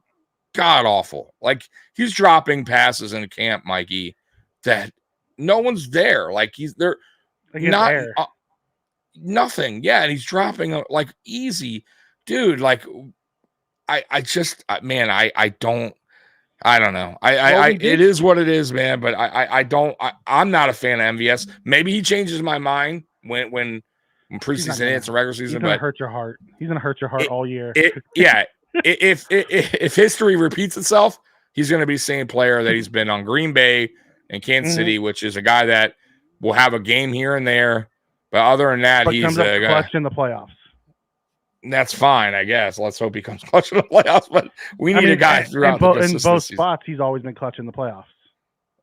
god awful. Like he's dropping passes in camp, Mikey, that no one's there. Like they're not nothing. Yeah, and he's dropping like easy, dude. Like I don't know. It is what it is, man. But I'm not a fan of MVS. Maybe he changes my mind when preseason hits and regular season. He's gonna hurt your heart. He's gonna hurt your heart all year. If history repeats itself, he's gonna be the same player that he's been on Green Bay and Kansas City, which is a guy that will have a game here and there. But other than that, he's comes up clutch in the playoffs. That's fine, I guess. Let's hope he comes clutch in the playoffs. But we need a guy throughout in both spots. He's always been clutch in the playoffs.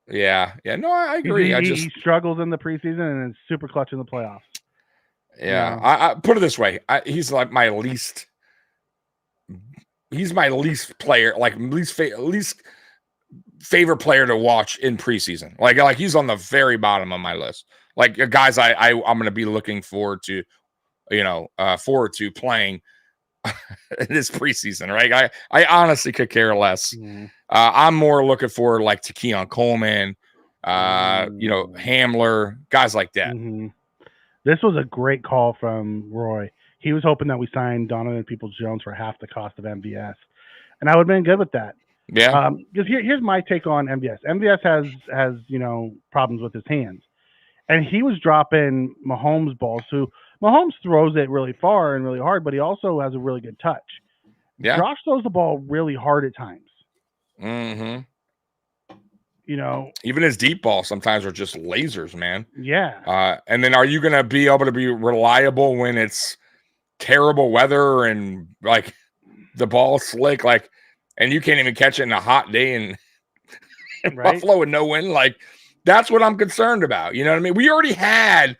Yeah. No, I agree. He struggles in the preseason and is super clutch in the playoffs. Yeah, I put it this way: he's like my least. He's my least player, like least favorite player to watch in preseason. Like he's on the very bottom of my list. Like guys, I'm going to be looking forward to. Playing this preseason, right? I honestly could care less. I'm more looking for like to Keon Coleman, Hamler, guys like that. This was a great call from Roy. He was hoping that we signed Donovan Peoples-Jones for half the cost of MVS, and I would have been good with that. Yeah. Because here's my take on MVS. MVS has problems with his hands, and he was dropping Mahomes balls who. Mahomes throws it really far and really hard, but he also has a really good touch. Yeah. Josh throws the ball really hard at times. Even his deep balls sometimes are just lasers, man. Yeah. And then are you going to be able to be reliable when it's terrible weather and like the ball's slick, like, and you can't even catch it in a hot day in Buffalo with no wind? Like, that's what I'm concerned about. You know what I mean? We already had.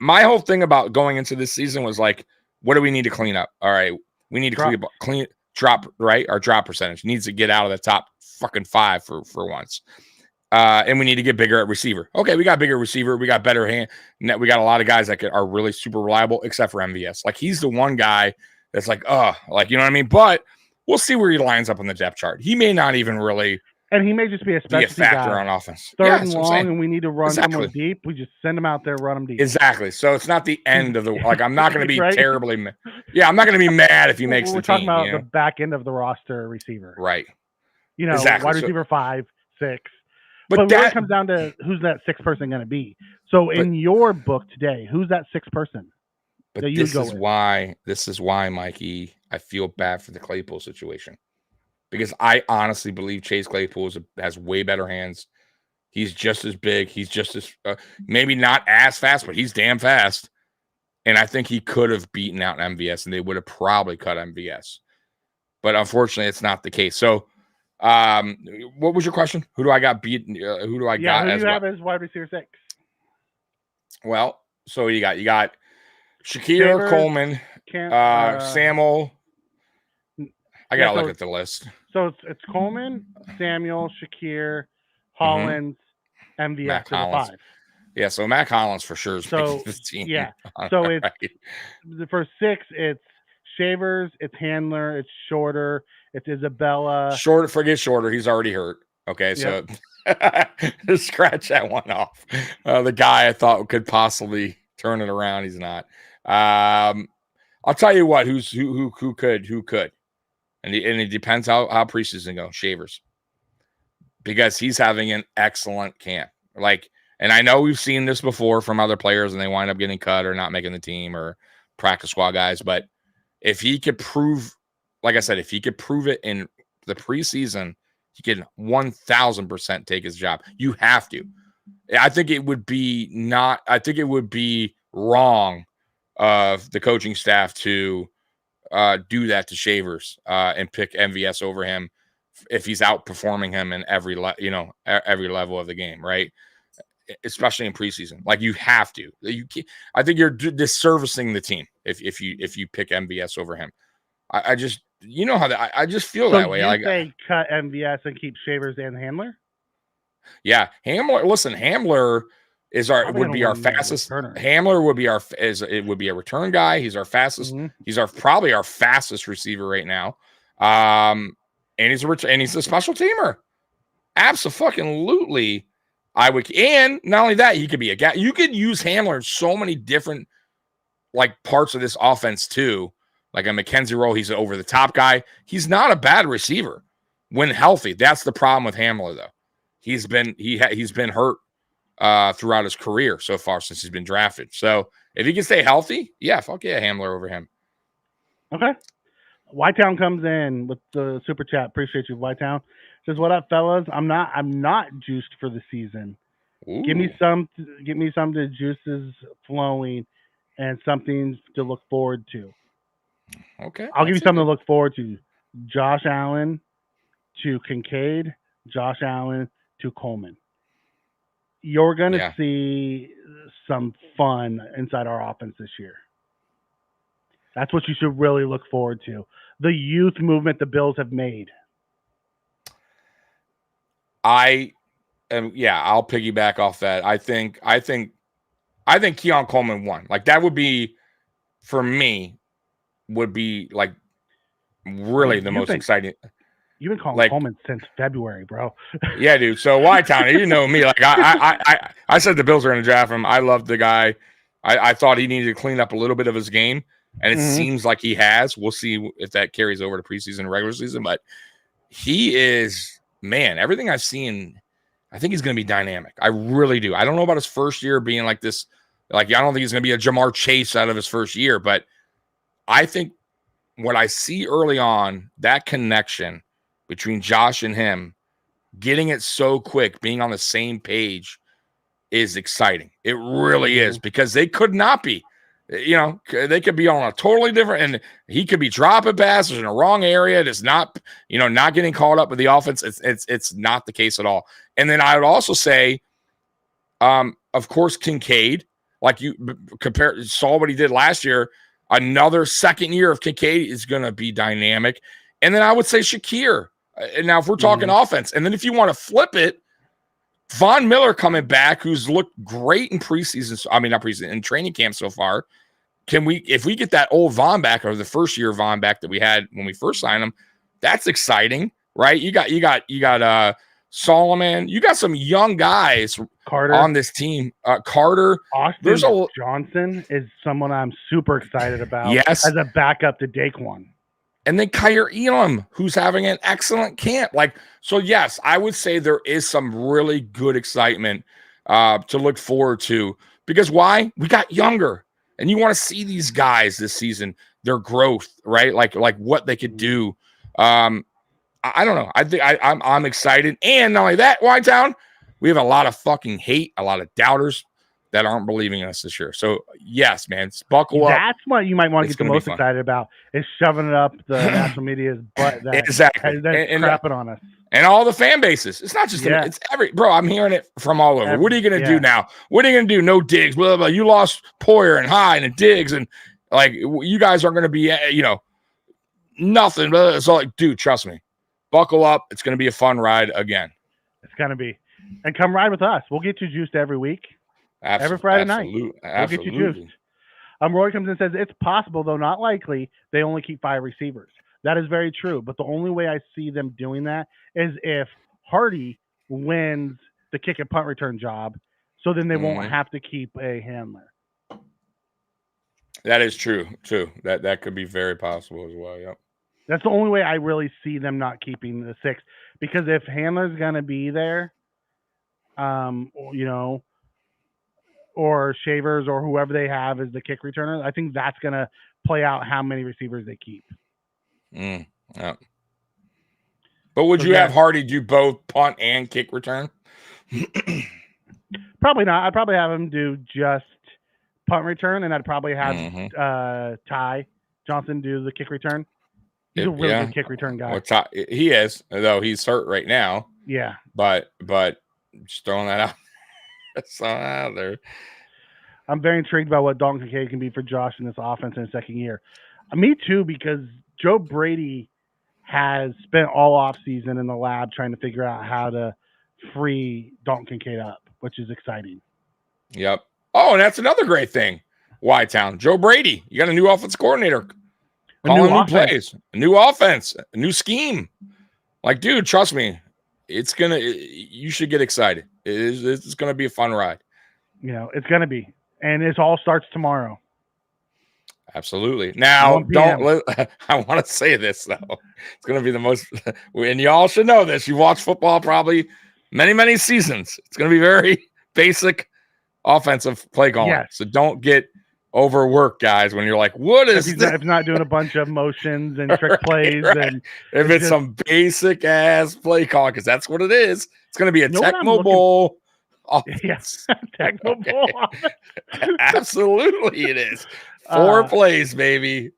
My whole thing about going into this season was like, what do we need to clean up? All right, we need to clean drop, right? Our drop percentage needs to get out of the top fucking 5 for once. And we need to get bigger at receiver. Okay, we got bigger receiver. We got better hand. We got a lot of guys that are really super reliable, except for MVS. Like he's the one guy that's like, you know what I mean? But we'll see where he lines up on the depth chart. He may not even really. And he may just be a specialty factor guy. On offense. Third and long, and we need to run someone deep. We just send him out there, run him deep. Exactly. So it's not the end of the like. I'm not going to be terribly. Yeah, I'm not going to be mad if he makes the team. We're talking about the back end of the roster receiver, right? Wide receiver 5, 6. But when it comes down to who's that 6th person going to be. So in your book today, who's that 6th person? But this is why, Mikey, I feel bad for the Claypool situation. Because I honestly believe Chase Claypool has way better hands. He's just as big. He's just as maybe not as fast, but he's damn fast. And I think he could have beaten out MVS, and they would have probably cut MVS. But unfortunately, it's not the case. So, what was your question? Who do I got beat? Who do I got? Who do you have as wide receiver 6? Well, so you got Shakir, Coleman, Samuel. I gotta look at the list. So it's Coleman, Samuel, Shakir, Hollins, MVS Matt to the 5. Yeah, so Matt Collins for sure is making this team. Yeah. So it's for 6, it's Shavers, it's Handler, it's Shorter, it's Isabella. Forget Shorter. He's already hurt. Okay, so scratch that one off. The guy I thought could possibly turn it around, he's not. I'll tell you what, who could. And it depends how preseason goes. Shavers, because he's having an excellent camp. Like, and I know we've seen this before from other players, and they wind up getting cut or not making the team or practice squad guys. But if he could prove, like I said, if he could prove it in the preseason he can 1000% take his job. You have to. I think it would be wrong of the coaching staff to do that to Shavers and pick MVS over him if he's outperforming him in every level of the game, right? Especially in preseason. Like, you have to. I think you're disservicing the team if you pick MVS over him. I just, you know how I just feel that way. You say cut MVS and keep Shavers and Hamler? Yeah, Hamler. Listen, Hamler would be our fastest. Hamler would be it would be a return guy. He's our fastest. Mm-hmm. He's probably our fastest receiver right now. And he's a special teamer. Absolutely. And not only that, he could be a guy. You could use Hamler in so many different parts of this offense too. Like a McKenzie role, he's an over the top guy. He's not a bad receiver when healthy. That's the problem with Hamler though. He's been hurt throughout his career so far since he's been drafted. So if he can stay healthy, yeah, fuck yeah, Hamler over him. Okay. Whitetown comes in with the super chat. Appreciate you, Whitetown. Says, "What up, fellas? I'm not juiced for the season. Ooh. Give me some the juices flowing and something to look forward to." Okay. I'll give you something to look forward to. Josh Allen to Kincaid, Josh Allen to Coleman. You're going to see some fun inside our offense this year. That's what you should really look forward to. The youth movement the Bills have made. I'll piggyback off that. I think Keon Coleman won. Like, that would be, for me, would be like really the most exciting. You've been calling Coleman since February, bro. Yeah, dude. So Whitetown, you know me. Like, I said the Bills are going to draft him. I love the guy. I thought he needed to clean up a little bit of his game, and it seems like he has. We'll see if that carries over to preseason and regular season. But he is, man, everything I've seen, I think he's going to be dynamic. I really do. I don't know about his first year being like this. Like, I don't think he's going to be a Jamar Chase out of his first year, but I think what I see early on, that connection between Josh and him, getting it so quick, being on the same page, is exciting. It really is, because they could not be. They could be on a totally different, and he could be dropping passes in the wrong area. It's not, not getting caught up with the offense. It's not the case at all. And then I would also say, of course, Kincaid, like you saw what he did last year. Another second year of Kincaid is going to be dynamic. And then I would say Shakir. And now if we're talking offense, and then if you want to flip it, Von Miller coming back, who's looked great in preseason. I mean, not preseason, in training camp so far. If we get that old Von back, or the first year Von back that we had when we first signed him, that's exciting, right? You got Solomon. You got some young guys Carter on this team. Carter. Austin Johnson is someone I'm super excited about. Yes, as a backup to Daquan. And then Kyer Elam, who's having an excellent camp. So yes, I would say there is some really good excitement to look forward to, because why? We got younger, and you want to see these guys this season, their growth, right? Like what they could do. I don't know. I think I'm excited. And not only that, Whitetown, we have a lot of fucking hate, a lot of doubters that aren't believing in us this year. So yes, man, buckle up. That's what you might want to get the most excited about, is shoving it up the national media's butt. Exactly. That's crapping on us. And all the fan bases. It's not just it's bro. I'm hearing it from all over. What are you going to do now? What are you going to do? No Diggs. Blah, blah, blah. You lost Poyer and Hyde and Diggs, and you guys aren't going to be nothing. Blah. So dude, trust me, buckle up. It's going to be a fun ride again. It's going to be, and come ride with us. We'll get you juiced every week. Every Friday night. We'll get you juiced. Roy comes in and says, "It's possible, though not likely, they only keep 5 receivers." That is very true. But the only way I see them doing that is if Hardy wins the kick and punt return job, so then they won't have to keep a handler. That is true, too. That could be very possible as well. Yep. That's the only way I really see them not keeping the 6. Because if handler's going to be there, or Shavers or whoever they have as the kick returner, I think that's going to play out how many receivers they keep. Yeah. But would you have Hardy do both punt and kick return? Probably not. I'd probably have him do just punt return, and I'd probably have Ty Johnson do the kick return. He's a really good kick return guy. Well, he is, though he's hurt right now. Yeah. But just throwing that out. That's out there. I'm very intrigued about what Dalton Kincaid can be for Josh in this offense in his second year. Me too, because Joe Brady has spent all offseason in the lab trying to figure out how to free Dalton Kincaid up, which is exciting. Yep. Oh, and that's another great thing. Y-Town. Joe Brady. You got a new offense coordinator. Calling new plays. A new offense. A new scheme. Like, dude, trust me. You should get excited. It's going to be a fun ride. It's going to be. And it all starts tomorrow. Absolutely. Now, I want to say this, though. It's going to be the most, and y'all should know this. You watch football probably many, many seasons. It's going to be very basic offensive play calling. Yes. So don't get overworked, guys, when you're like, what is this? If not doing a bunch of motions and trick plays. Right. And if it's some basic ass play calling, because that's what it is. It's going to be a Tecmo Bowl. Yes, Tecmo Bowl. Absolutely, it is. 4 plays, baby.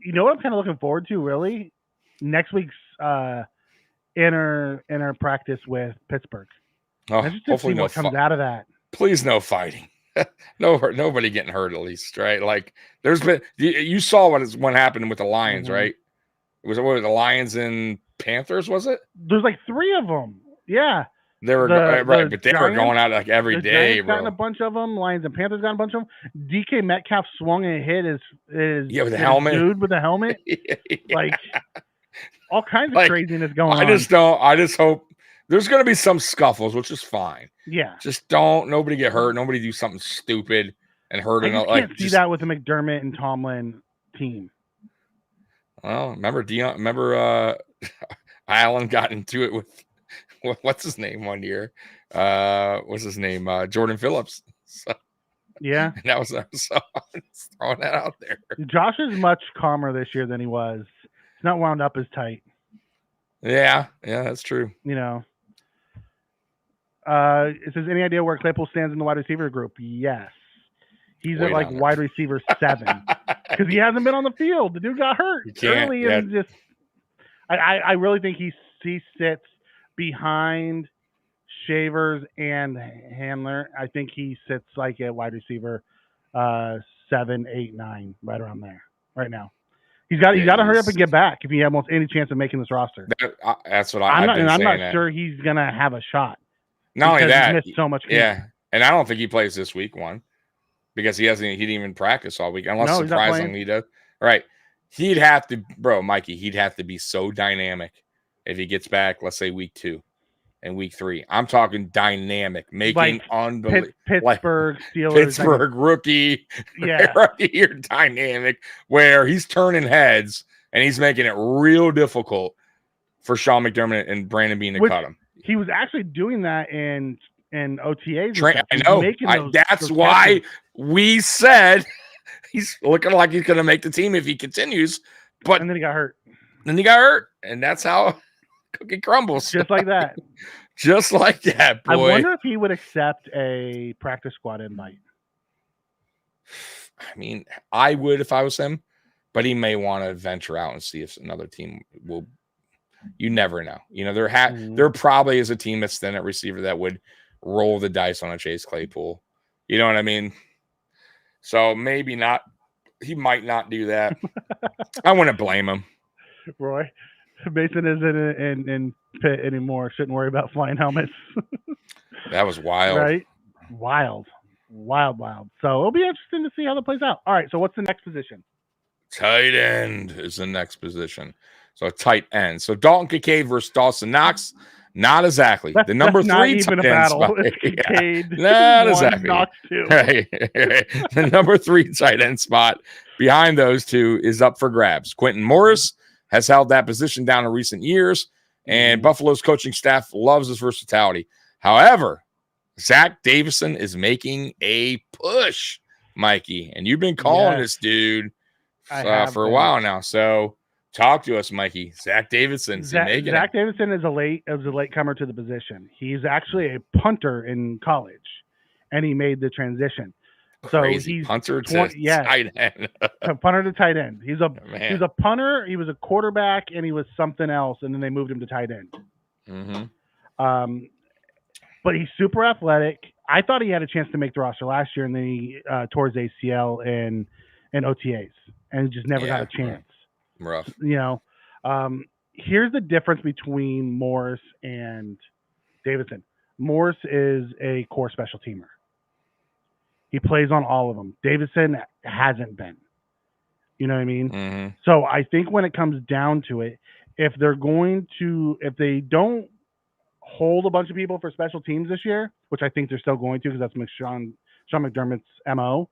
You know what I'm kind of looking forward to, really? Next week's inner practice with Pittsburgh. Just to see what comes out of that. Please, no fighting. Nobody getting hurt, at least, right? Like, there's been you saw what happened with the Lions, right? Was it the Lions and Panthers? Was it? There's like 3 of them. Yeah. They were right, but they were going out like every day, Giants bro. Gotten a bunch of them. Lions and Panthers got a bunch of them. DK Metcalf swung and hit his with the helmet. Dude with the helmet. Like all kinds of craziness going on. I just hope there's going to be some scuffles, which is fine. Yeah. Just nobody get hurt. Nobody do something stupid and hurt. I can't see that with the McDermott and Tomlin team. Well, remember Allen got into it with. What's his name one year? What's his name? Jordan Phillips. So, yeah. And that was I'm just throwing that out there. Josh is much calmer this year than he was. He's not wound up as tight. Yeah, that's true. It says, any idea where Claypool stands in the wide receiver group? Yes. He's at like wide receiver 7 because he hasn't been on the field. The dude got hurt early and just. I really think he sits behind Shavers and Handler. I think he sits like a wide receiver 7, 8, 9, right around there right now. He's got to hurry up and get back if he has any chance of making this roster. That's what I'm not sure he's gonna have a shot. Not only that, he's missed so much. Yeah, and I don't think he plays this week 1 because he didn't even practice all week unless surprisingly he does. Right. He'd have to, Mikey, he'd have to be so dynamic if he gets back, let's say week 2 and week 3. I'm talking dynamic, making unbelievable. Pittsburgh Steelers. Pittsburgh rookie. Yeah. Right here, dynamic, where he's turning heads and he's making it real difficult for Sean McDermott and Brandon Beane to cut him. He was actually doing that in OTAs. I know. That's why we said he's looking like he's going to make the team if he continues. But and then he got hurt. And that's how cookie crumbles. Just like that. Just like that, boy. I wonder if he would accept a practice squad invite. I mean, I would if I was him, but he may want to venture out and see if another team will. You never know. There probably is a team that's thin at receiver that would roll the dice on a Chase Claypool. You know what I mean? So maybe not. He might not do that. I wouldn't blame him. Roy, Mason isn't in Pitt anymore. Shouldn't worry about flying helmets. That was wild. Right? Wild. So it'll be interesting to see how that plays out. All right, so what's the next position? Tight end is the next position. So tight end. So Dalton Kincaid versus Dawson Knox. Not exactly. The number 3 not even tight a battle. Spot. It's Kincaid. Not exactly. Knox 2. Right. The number 3 tight end spot behind those 2 is up for grabs. Quentin Morris has held that position down in recent years, and Buffalo's coaching staff loves his versatility. However, Zach Davison is making a push, Mikey, and you've been calling this dude for a while now. So Talk to us, Mikey. Zach Davidson. Zach Davidson is a latecomer to the position. He's actually a punter in college, and he made the transition. Crazy. So he's punter to tight end. Punter to tight end. He was a punter. He was a quarterback, and he was something else, and then they moved him to tight end. Mm-hmm. But he's super athletic. I thought he had a chance to make the roster last year, and then he tore his ACL in OTAs, and just never got a chance. Rough. Here's the difference between Morris and Davidson. Morris is a core special teamer. He plays on all of them. Davidson hasn't been. You know what I mean? Mm-hmm. So I think when it comes down to it, if they don't hold a bunch of people for special teams this year, which I think they're still going to, because that's Sean McDermott's MO,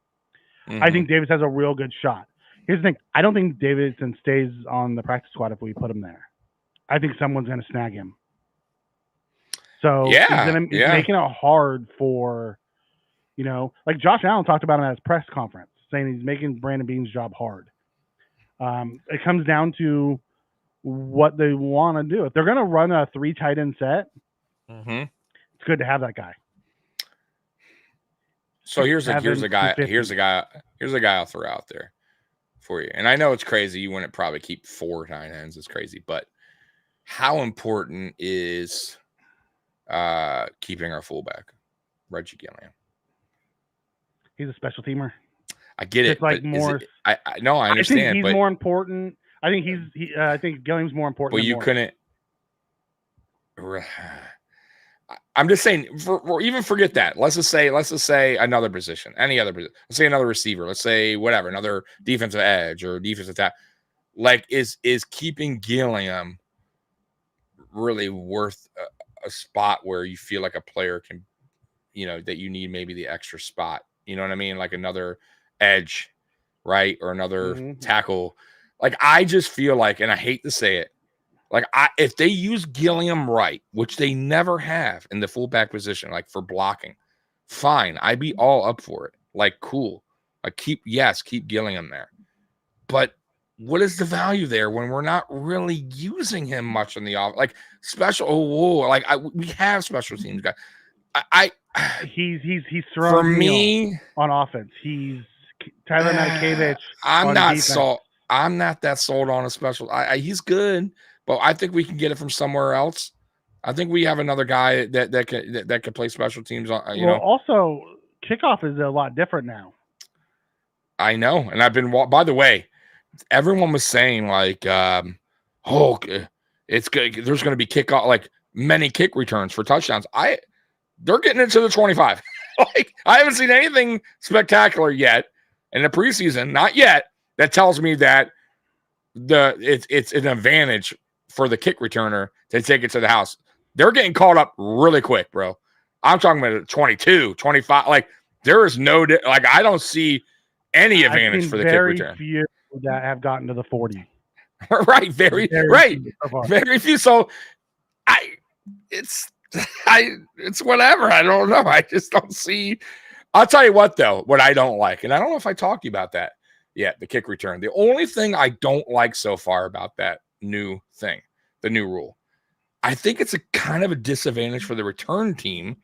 Mm-hmm. I think Davis has a real good shot. Here's the thing. I don't think Davidson stays on the practice squad if we put him there. I think someone's going to snag him. So he's making it hard for, like Josh Allen talked about him at his press conference, saying he's making Brandon Beane's job hard. It comes down to what they want to do. If they're going to run a 3 tight end set, it's good to have that guy. So here's a guy I'll throw out there for you. And I know it's crazy. You wouldn't probably keep 4 tight ends. It's crazy. But how important is keeping our fullback, Reggie Gilliam? He's a special teamer. I get it. Like more. I understand. I think he's more important. I think I think Gilliam's more important. But you couldn't. I'm just saying. Even forget that. Let's just say another position, any other position. Let's say another receiver. Let's say whatever, another defensive edge or defensive tackle. Like, is keeping Gilliam really worth a spot where you feel like a player can, that you need maybe the extra spot? You know what I mean? Like another edge, right? Or another tackle. Like, I just feel like, and I hate to say it, like if they use Gilliam right, which they never have in the fullback position, like for blocking, fine. I'd be all up for it. Like, cool. Like, keep Gilliam there. But what is the value there when we're not really using him much in the off? Like we have special teams guys. He's throwing for me on offense. He's Tyler Matakevich. I'm not that sold on a special. He's good, but I think we can get it from somewhere else. I think we have another guy that can play special teams. Also kickoff is a lot different now. I know, and I've been. By the way, everyone was saying like, it's good. There's going to be kickoff, like many kick returns for touchdowns. They're getting into the 25. Like, I haven't seen anything spectacular yet in the preseason, not yet, that tells me that it's an advantage for the kick returner to take it to the house. They're getting caught up really quick, bro. I'm talking about 22, 25. Like, there is I don't see any advantage for the kick return. Very few that have gotten to the 40. Right, very few. So it's whatever. I don't know. I just don't see. I'll tell you what, though, what I don't like, and I don't know if I talked to you about that yet, the kick return. The only thing I don't like so far about that new thing, the new rule, I think it's a kind of a disadvantage for the return team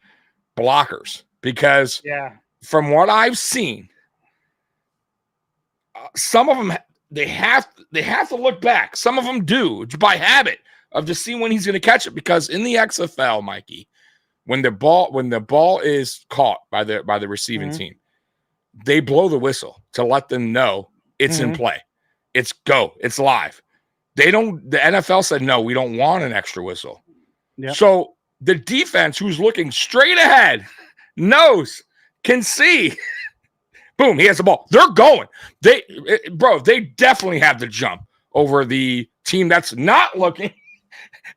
blockers, because from what I've seen, some of them, they have to look back. Some of them do by habit of just seeing when he's going to catch it, because in the XFL, Mikey, when the ball is caught by the receiving team, they blow the whistle to let them know it's in play. It's go. It's live. The NFL said, no, we don't want an extra whistle. Yep. So the defense, who's looking straight ahead, can see. Boom, he has the ball. They're going. They definitely have the jump over the team that's not looking.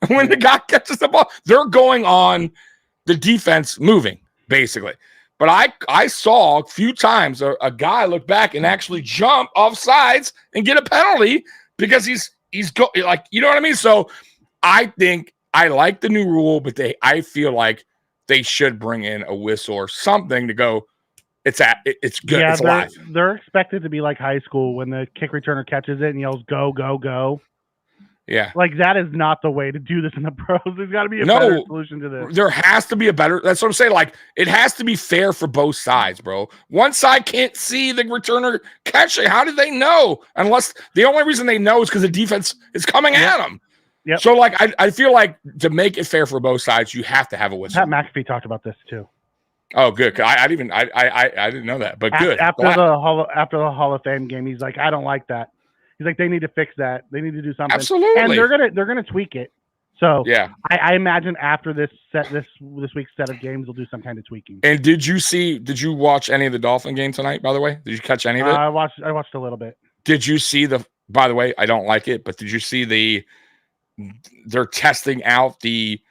When the guy catches the ball, they're going on the defense moving, basically. But I saw a few times a guy look back and actually jump off sides and get a penalty because he's like, you know what I mean? So I think I like the new rule, but I feel like they should bring in a whistle or something to go, it's good. Yeah, it's live. They're expected to be like high school when the kick returner catches it and yells, go, go, go. Yeah. Like, that is not the way to do this in the pros. There's got to be a better solution to this. There has to be a better. That's what I'm saying. Like, it has to be fair for both sides, bro. One side can't see the returner catching. How do they know? Unless the only reason they know is because the defense is coming at them. Yep. So, like, I feel like to make it fair for both sides, you have to have a whistle. Pat McAfee talked about this too. Oh, good. I didn't know that, but good. After the Hall of Fame game, he's like, I don't like that. He's like, they need to fix that. They need to do something. Absolutely. And they're gonna tweak it. So yeah, I imagine after this week's set of games, they'll do some kind of tweaking. And did you watch any of the Dolphin game tonight? By the way, did you catch any of it? I watched a little bit. Did you see by the way, I don't like it, but did you see they're testing out the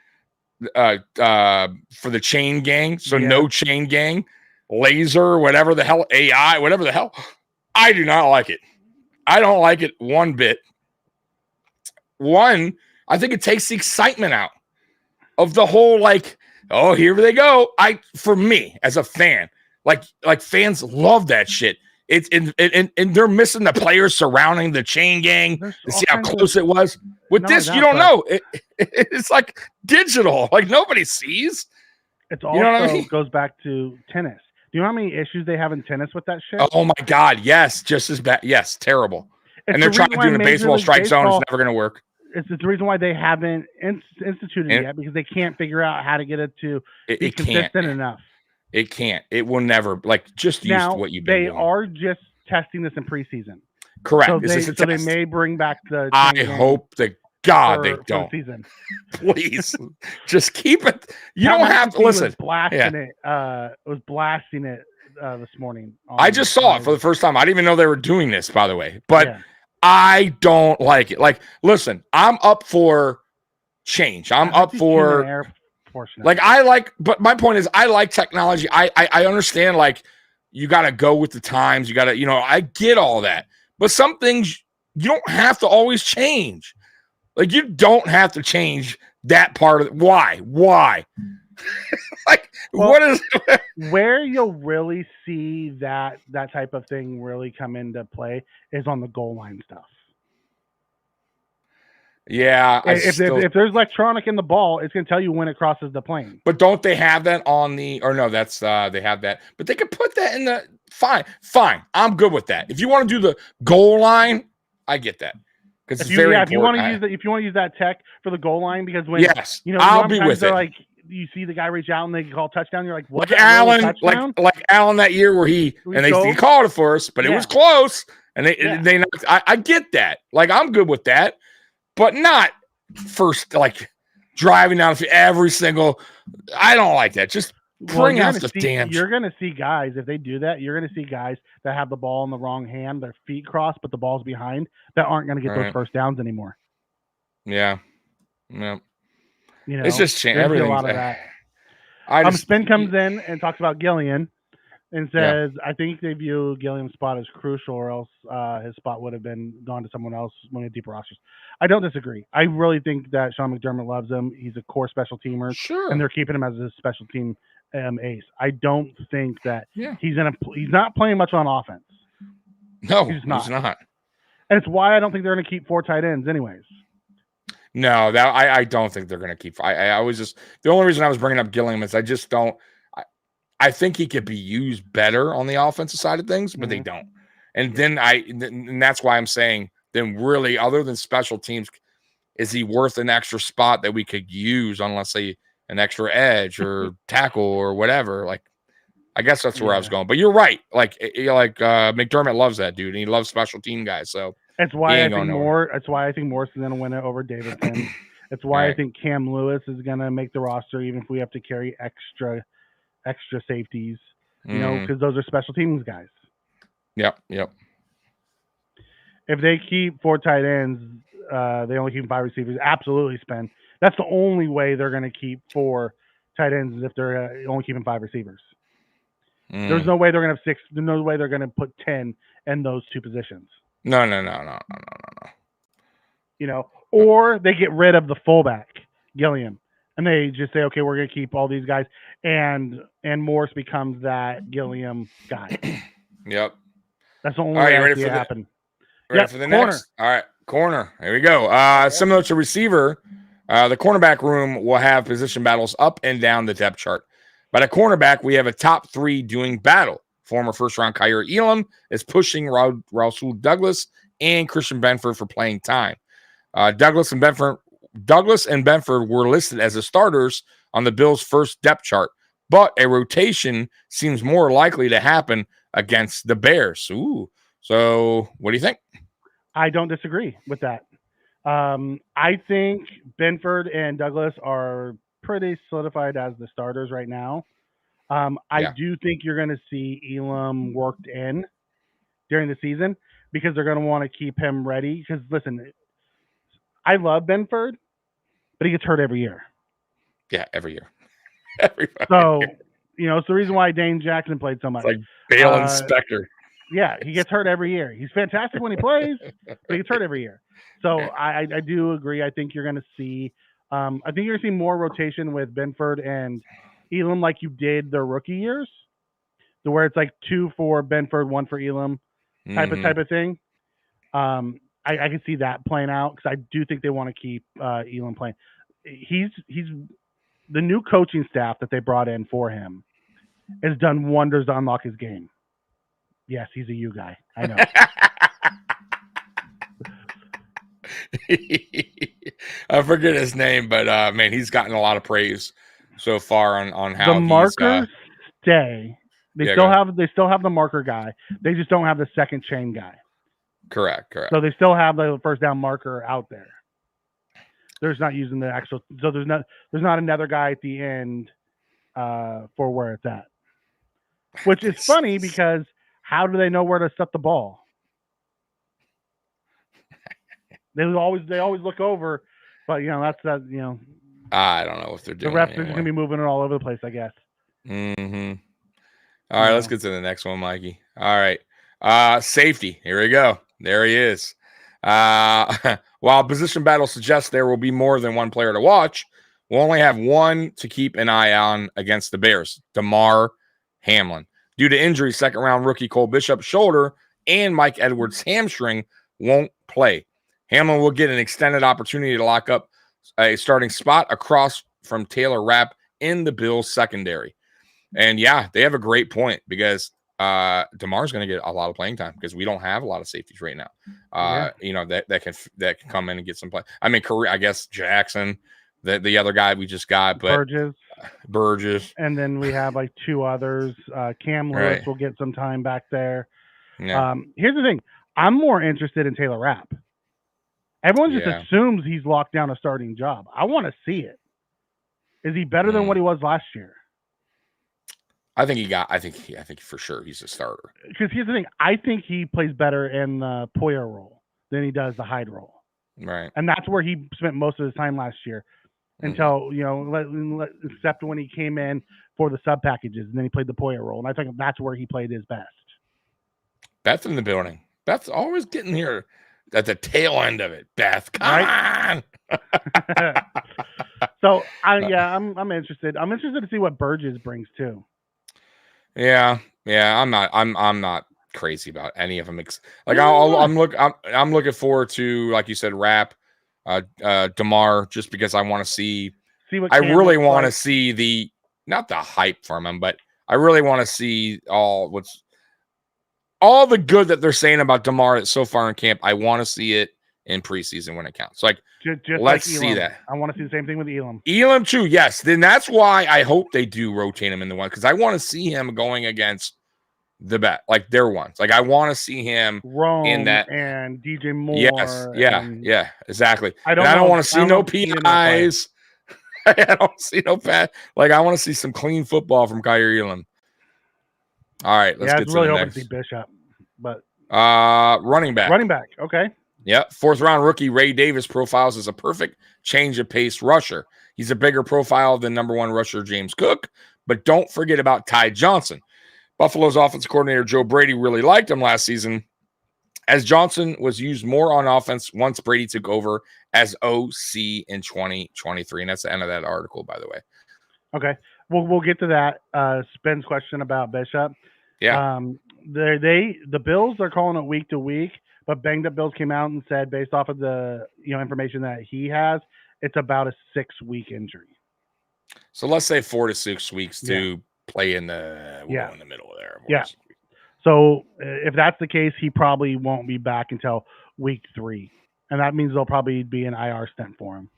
for the chain gang, so no chain gang, laser, whatever the hell, AI, whatever the hell. I do not like it. I don't like it one bit. One, I think it takes the excitement out of the whole, like, oh, here they go. For me as a fan, like fans love that shit. It's and they're missing the players surrounding the chain gang to see how close it was. With this, you don't know. It's like digital. Like, nobody sees. It's also, you know what I mean? Goes back to tennis. Do you know how many issues they have in tennis with that shit? Oh my God, yes, just as bad. Yes, terrible. And they're trying to do a baseball strike zone. It's never going to work. It's the reason why they haven't instituted it yet, because they can't figure out how to get it to be consistent enough. It can't. It will never. Like, just use what you've been doing. They are just testing this in preseason. Correct. So they may bring back the. I hope that God they don't. Season. Please, just keep it. You don't have to listen. Was blasting it this morning. I just saw it for the first time. I didn't even know they were doing this, by the way. But I don't like it. Like, listen, I'm up for change. I'm up for. But my point is, I like technology. I understand, like, you got to go with the times. You got to, I get all that. But some things you don't have to always change. Like, you don't have to change that part of it. Why? Like, what is where you'll really see that type of thing really come into play is on the goal line stuff. Yeah. If there's electronic in the ball, it's going to tell you when it crosses the plane. But don't they have that on the, or no, that's, they have that, but they could put that in the, fine. I'm good with that. If you want to do the goal line, I get that. Because it's very important. If you want to use that tech for the goal line, because when, I'll be with it. Like, you see the guy reach out and they call touchdown. You're like, what? Like Allen, like Allen that year where he called it for us, but it was close. And they I get that. Like, I'm good with that. But not first, like, driving down every single. I don't like that. Just bring out the damn. You're going to see guys, if they do that, you're going to see guys that have the ball in the wrong hand, their feet crossed, but the ball's behind, that aren't going to get those first downs anymore. Yeah. It's just changed. Everything. A lot of that. Spin comes in and talks about Gillian and says, I think they view Gilliam's spot as crucial, or else his spot would have been gone to someone else when he had deeper rosters. I don't disagree. I really think that Sean McDermott loves him. He's a core special teamer, and they're keeping him as a special team ace. I don't think that he's not playing much on offense. No, he's not. And it's why I don't think they're going to keep 4 tight ends anyways. No, I don't think they're going to keep. I was just, the only reason I was bringing up Gilliam is I just don't. I think he could be used better on the offensive side of things, but they don't. And then and that's why I'm saying, then really, other than special teams, is he worth an extra spot that we could use on, let's say, an extra edge or tackle or whatever? Like, I guess that's where I was going. But you're right. Like McDermott loves that dude, and he loves special team guys. So that's why I think Morrison's going to win it over Davidson. It's why I think Cam Lewis is going to make the roster, even if we have to carry extra safeties, because those are special teams guys. Yep. If they keep 4 tight ends, they only keep 5 receivers. Absolutely, spend. That's the only way they're going to keep 4 tight ends, is if they're only keeping 5 receivers. There's no way they're going to have 6. There's no way they're going to put 10 in those 2 positions. No. Or they get rid of the fullback, Gilliam, and they just say, okay, we're going to keep all these guys, and Morris becomes that Gilliam guy. Yep. That's the only way I see it happen. Ready for the next? All right. Corner. Here we go. Similar to receiver, the cornerback room will have position battles up and down the depth chart. But at cornerback, we have a top 3 doing battle. Former first-round Kyer Elam is pushing Rasul Douglas and Christian Benford for playing time. Douglas and Benford were listed as the starters on the Bills' first depth chart, but a rotation seems more likely to happen against the Bears. Ooh. So what do you think? I don't disagree with that. I think Benford and Douglas are pretty solidified as the starters right now. I do think you're going to see Elam worked in during the season because they're going to want to keep him ready. Because listen, I love Benford, but he gets hurt every year. Yeah, every year. So, it's the reason why Dane Jackson played so much. It's like Bale Inspector. Yeah, he gets hurt every year. He's fantastic when he plays, but he gets hurt every year. So I do agree. I think you're going to see more rotation with Benford and Elam like you did their rookie years, to where it's like 2 for Benford, 1 for Elam type of thing. I can see that playing out because I do think they want to keep Elam playing. He's the new coaching staff that they brought in for him has done wonders to unlock his game. Yes, he's a U guy. I know. I forget his name, but man, he's gotten a lot of praise so far on how the markers stay. They still have the marker guy. They just don't have the second chain guy. Correct. So they still have the first down marker out there. They're just not using the actual. So there's not another guy at the end for where it's at. Which is funny because how do they know where to set the ball? They always look over, but that's that. I don't know if they're doing. The refs are just gonna be moving it all over the place, I guess. All right, let's get to the next one, Mikey. All right, safety. Here we go. There he is. While position battle suggests there will be more than one player to watch, we'll only have one to keep an eye on against the Bears, Damar Hamlin. Due to injury, second-round rookie Cole Bishop's shoulder and Mike Edwards' hamstring won't play. Hamlin will get an extended opportunity to lock up a starting spot across from Taylor Rapp in the Bills' secondary. And, yeah, they have a great point because Damar's going to get a lot of playing time because we don't have a lot of safeties right now. That can come in and get some play. I mean, I guess Jackson, the other guy we just got, but Burgess. And then we have like 2 others. Cam Lewis will get some time back there. Yeah. Here's the thing. I'm more interested in Taylor Rapp. Everyone just assumes he's locked down a starting job. I want to see it. Is he better than what he was last year? I think for sure he's a starter. Because here's the thing. I think he plays better in the Poyer role than he does the Hyde role. Right. And that's where he spent most of his time last year until, except when he came in for the sub packages and then he played the Poyer role. And I think that's where he played his best. Beth's in the building. Beth's always getting here at the tail end of it. Beth, come on. So I'm interested. I'm interested to see what Burgess brings too. Yeah. I'm not crazy about any of them. I'm looking forward to, like you said, Rapp, Damar, just because I want to see what I really want to see not the hype from him, but I really want to see all the good that they're saying about Damar so far in camp. I want to see it in preseason when it counts. Like, let's see that. I want to see the same thing with Elam. Elam too, yes. Then that's why I hope they do rotate him in the one, because I want to see him going against the bet, like their ones. Like I want to see him in that and DJ Moore. Yes, yeah, exactly. I don't want to see no PIs. I don't see no pat. Like I want to see some clean football from Kyer Elam. All right, let's get to the next. To see Bishop, but running back. Okay. Yep. 4th round rookie Ray Davis profiles as a perfect change of pace rusher. He's a bigger profile than number 1 rusher James Cook, but don't forget about Ty Johnson. Buffalo's offensive coordinator Joe Brady really liked him last season, as Johnson was used more on offense once Brady took over as OC in 2023. And that's the end of that article, by the way. Okay. We'll get to that. Spen's question about Bishop. Yeah. The Bills are calling it week to week, but Banged Up Bills came out and said, based off of the information that he has, it's about a 6-week injury. So let's say 4 to 6 weeks to play in the in the middle of there. Yeah. So if that's the case, he probably won't be back until week 3, and that means there'll probably be an IR stint for him.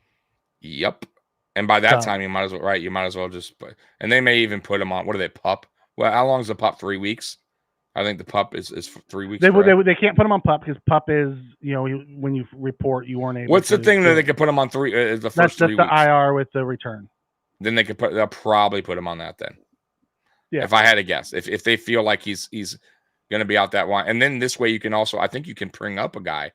Yep. And by that time, you might as well just put, and they may even put him on. What are they, pup? Well, how long is the pup? 3 weeks. I think the pup is 3 weeks. They can't put him on pup because pup is when you report you weren't able. What's the thing that they could put him on 3? The first 3 weeks. That's the IR with the return. Then they'll probably put him on that then. Yeah. If I had to guess, if they feel like he's going to be out that one, and then this way you can also, I think you can bring up a guy.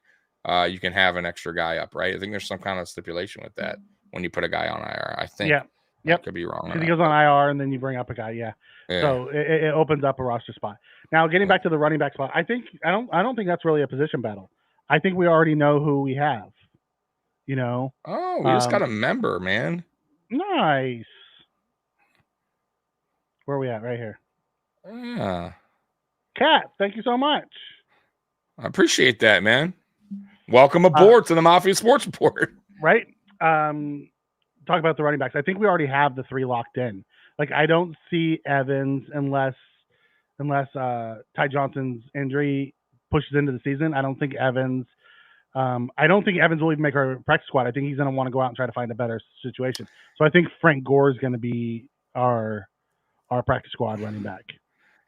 You can have an extra guy up, right? I think there's some kind of stipulation with that when you put a guy on IR. I think. Yeah. Yep. I could be wrong. Because he goes on IR and then you bring up a guy. Yeah. So it opens up a roster spot. Now getting back to the running back spot, I don't think that's really a position battle. I think we already know who we have. Oh, we just got a member, man. Nice. Where are we at? Right here. Yeah. Kat, thank you so much. I appreciate that, man. Welcome aboard to the Mafia Sports Report. Right. Talk about the running backs. I think we already have the 3 locked in. Like, I don't see Evans unless Ty Johnson's injury pushes into the season. I don't think Evans will even make our practice squad. I think he's going to want to go out and try to find a better situation. So I think Frank Gore is going to be our practice squad running back.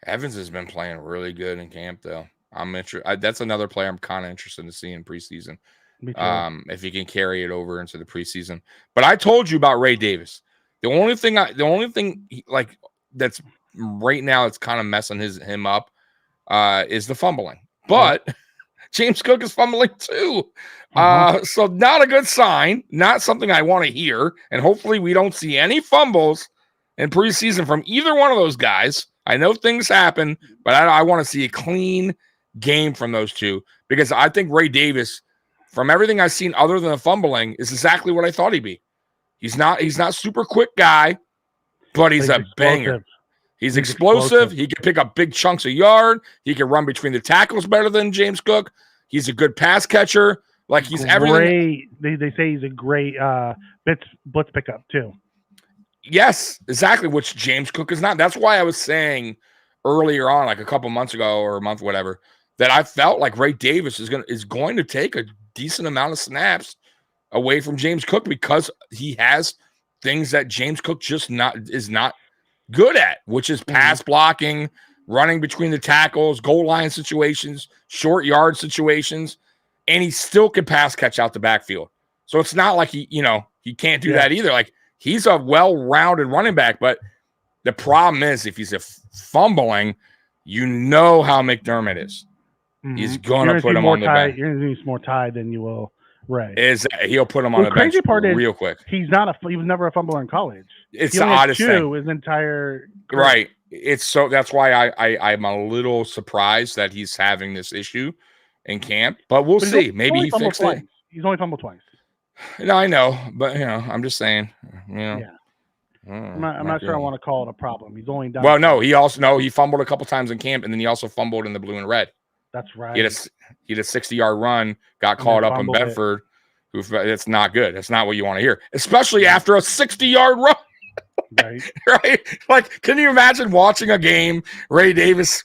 Evans has been playing really good in camp, though. I'm interested. That's another player I'm kind of interested to see in preseason. If he can carry it over into the preseason. But I told you about Ray Davis. The only thing that's right now it's kind of messing him up is the fumbling. But James Cook is fumbling too. So not a good sign. Not something I want to hear. And hopefully we don't see any fumbles in preseason from either one of those guys. I know things happen, but I want to see a clean game from those two because I think Ray Davis, from everything I've seen other than the fumbling, is exactly what I thought he'd be. He's not super quick guy, but he's a banger. He's explosive. He can pick up big chunks of yard. He can run between the tackles better than James Cook. He's a good pass catcher. Like he's everything. They say he's a great blitz pickup too. Yes, exactly, which James Cook is not. That's why I was saying earlier on, like a couple months ago or a month, whatever, that I felt like Ray Davis is going to take a decent amount of snaps away from James Cook because he has things that James Cook just is not good at, which is pass blocking, running between the tackles, goal line situations, short yard situations, and he still can pass catch out the backfield. So it's not like he can't do that either. Like he's a well-rounded running back, but the problem is if he's fumbling, you know how McDermott is. He's going to put him on the back. You're going to use more Ty than you will Ray. He'll put him on the bench real quick. He was never a fumbler in college. It's the oddest thing. His entire career. Right. That's why I'm a little surprised that he's having this issue in camp. But we'll see. Maybe he fixed it. He's only fumbled twice. No, I know, but I'm just saying. Yeah. I'm not sure I want to call it a problem. He's only done. Well, no, he fumbled a couple times in camp, and then he also fumbled in the blue and red. That's right. He had a 60-yard run, got caught up in Bedford. It's not good. That's not what you want to hear, especially after a 60-yard run. Right. Right? Like, can you imagine watching a game, Ray Davis,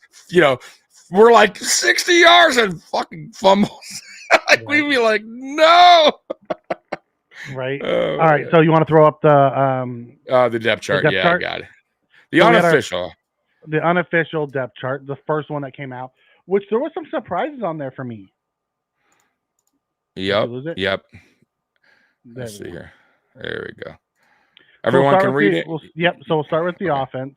we're like 60 yards and fucking fumbles. We'd be like, no. Right. All right. So you want to throw up the depth chart? I got it. The unofficial depth chart, the first one that came out, which there was some surprises on there for me. Yep. Let's see here. There we go. Everyone can read it. So we'll start with the offense.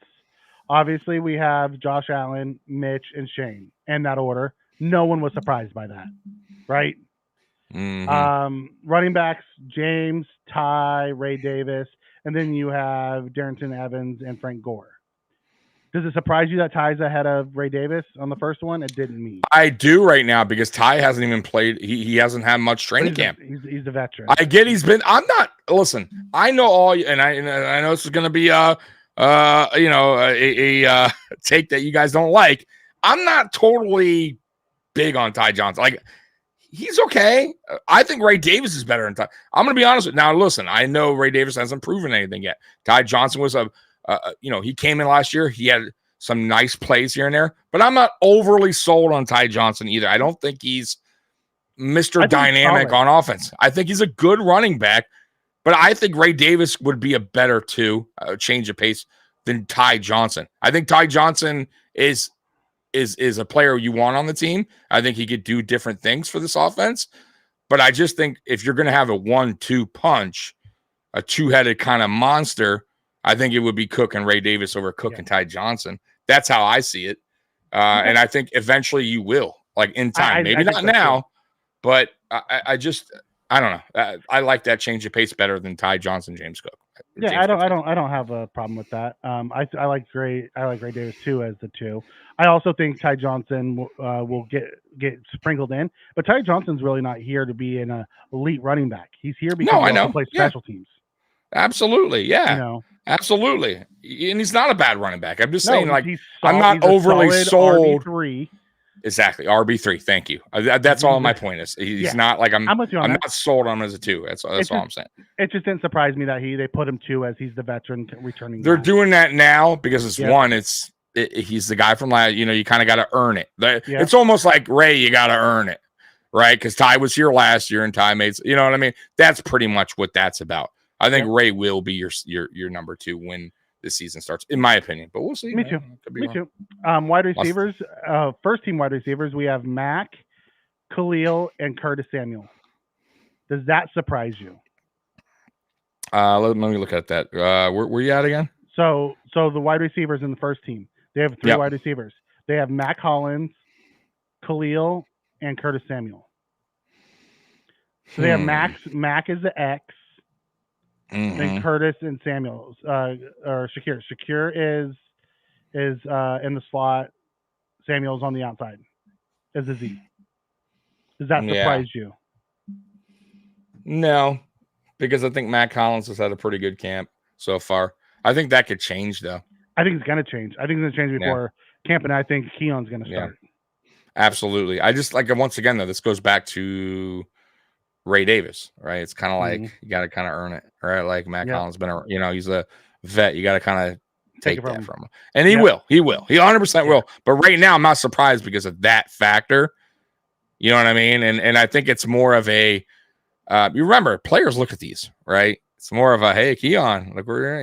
Obviously, we have Josh Allen, Mitch, and Shane in that order. No one was surprised by that, right? Mm-hmm. Running backs, James, Ty, Ray Davis, and then you have Darrington Evans and Frank Gore. Does it surprise you that Ty's ahead of Ray Davis on the first one? It didn't me. I do right now because Ty hasn't even played. He hasn't had much training camp. He's a veteran. I get I'm not. Listen, I know all, and I know this is going to be a take that you guys don't like. I'm not totally big on Ty Johnson. Like, he's okay. I think Ray Davis is better than Ty. I'm going to be honest with you. Now, listen, I know Ray Davis hasn't proven anything yet. Ty Johnson was he came in last year. He had some nice plays here and there, but I'm not overly sold on Ty Johnson either. I don't think he's Mr. Dynamic on offense. I think he's a good running back, but I think Ray Davis would be a better change of pace than Ty Johnson. I think Ty Johnson is a player you want on the team. I think he could do different things for this offense, but I just think if you're going to have a 1-2 punch, a two-headed kind of monster, I think it would be Cook and Ray Davis over Cook and Ty Johnson. That's how I see it. And I think eventually you will, like in time, maybe not now, but I don't know. I like that change of pace better than Ty Johnson, James Cook. Yeah, I don't have a problem with that. I like Ray Davis too as the 2. I also think Ty Johnson will get sprinkled in, but Ty Johnson's really not here to be an elite running back. He's here because he plays special teams. Absolutely, yeah, absolutely. And he's not a bad running back. I'm just saying, like, I'm not overly sold. RB3. Exactly, RB3. Thank you. That's all my point is. He's not like I'm not sold on him as a 2. That's all I'm saying. It just didn't surprise me that they put him 2 as he's the veteran returning. They're doing that now because he's the guy from last. You kind of got to earn it. It's almost like Ray. You got to earn it, right? Because Ty was here last year and Ty made. You know what I mean? That's pretty much what that's about. I think Ray will be your number 2 when this season starts, in my opinion. But we'll see. Me too. Wide receivers, first team wide receivers, we have Mac, Khalil, and Curtis Samuel. Does that surprise you? Let me look at that. Where you at again? So the wide receivers in the first team, they have 3 wide receivers. They have Mac Hollins, Khalil, and Curtis Samuel. So they have Mac is the X. And Curtis and Samuel, or Shakir. Shakir is in the slot. Samuel's on the outside as a Z. Does that surprise you? No, because I think Matt Collins has had a pretty good camp so far. I think that could change, though. I think it's going to change. I think it's going to change before camp, and I think Keon's going to start. Absolutely. I just once again, though, this goes back to Ray Davis, right? It's kind of like you got to kind of earn it, right? Like Matt Collins been, he's a vet. You got to kind of take that from him, and he will. He 100% will. But right now, I'm not surprised because of that factor. You know what I mean? And I think it's more of a. You remember, players look at these, right? It's more of a hey, Keon, look where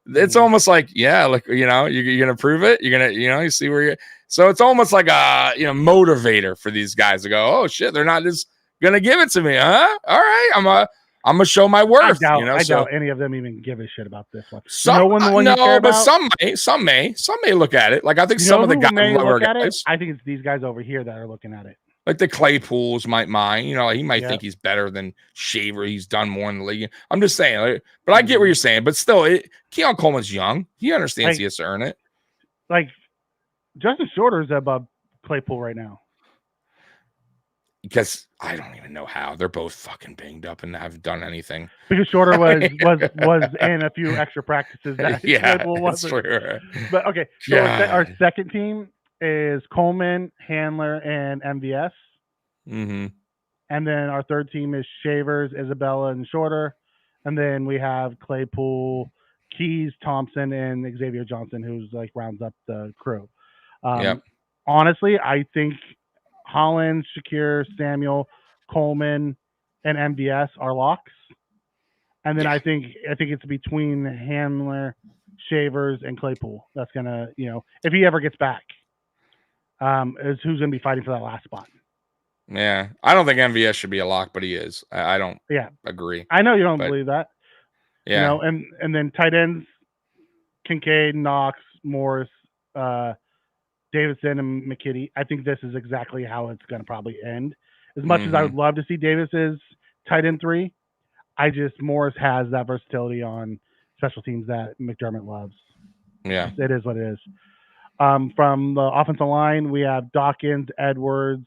it's almost like look, you're gonna prove it. You're gonna, you see where you're. So it's almost like a motivator for these guys to go, oh shit, they're not just gonna give it to me, huh? All right, I'm gonna show my worth. I doubt any of them even give a shit about this one. But some may look at it. Like I think some of the guys I think it's these guys over here that are looking at it. Like the Claypools might mind, he might think he's better than Shaver. He's done more in the league. I'm just saying, but I get what you're saying. But still, Keon Coleman's young. He understands he has to earn it. Like Justin Shorter's above Claypool right now. Because I don't even know how they're both fucking banged up and haven't done anything. Because Shorter was in a few extra practices. That Claypool wasn't. True. But okay, so our second team is Coleman, Handler, and MVS. Mm-hmm. And then our third team is Shavers, Isabella, and Shorter. And then we have Claypool, Keys, Thompson, and Xavier Johnson, who's rounds up the crew. Honestly, I think Hollins, Shakir, Samuel, Coleman, and MVS are locks. And then I think it's between Handler, Shavers, and Claypool. That's gonna, if he ever gets back. Is who's going to be fighting for that last spot. Yeah. I don't think MVS should be a lock, but he is. I don't agree. I know you don't believe that. Yeah. And then tight ends, Kincaid, Knox, Morris, Davidson, and McKitty. I think this is exactly how it's going to probably end. As much as I would love to see Davis's tight end 3, Morris has that versatility on special teams that McDermott loves. Yeah. It is what it is. From the offensive line, we have Dawkins, Edwards,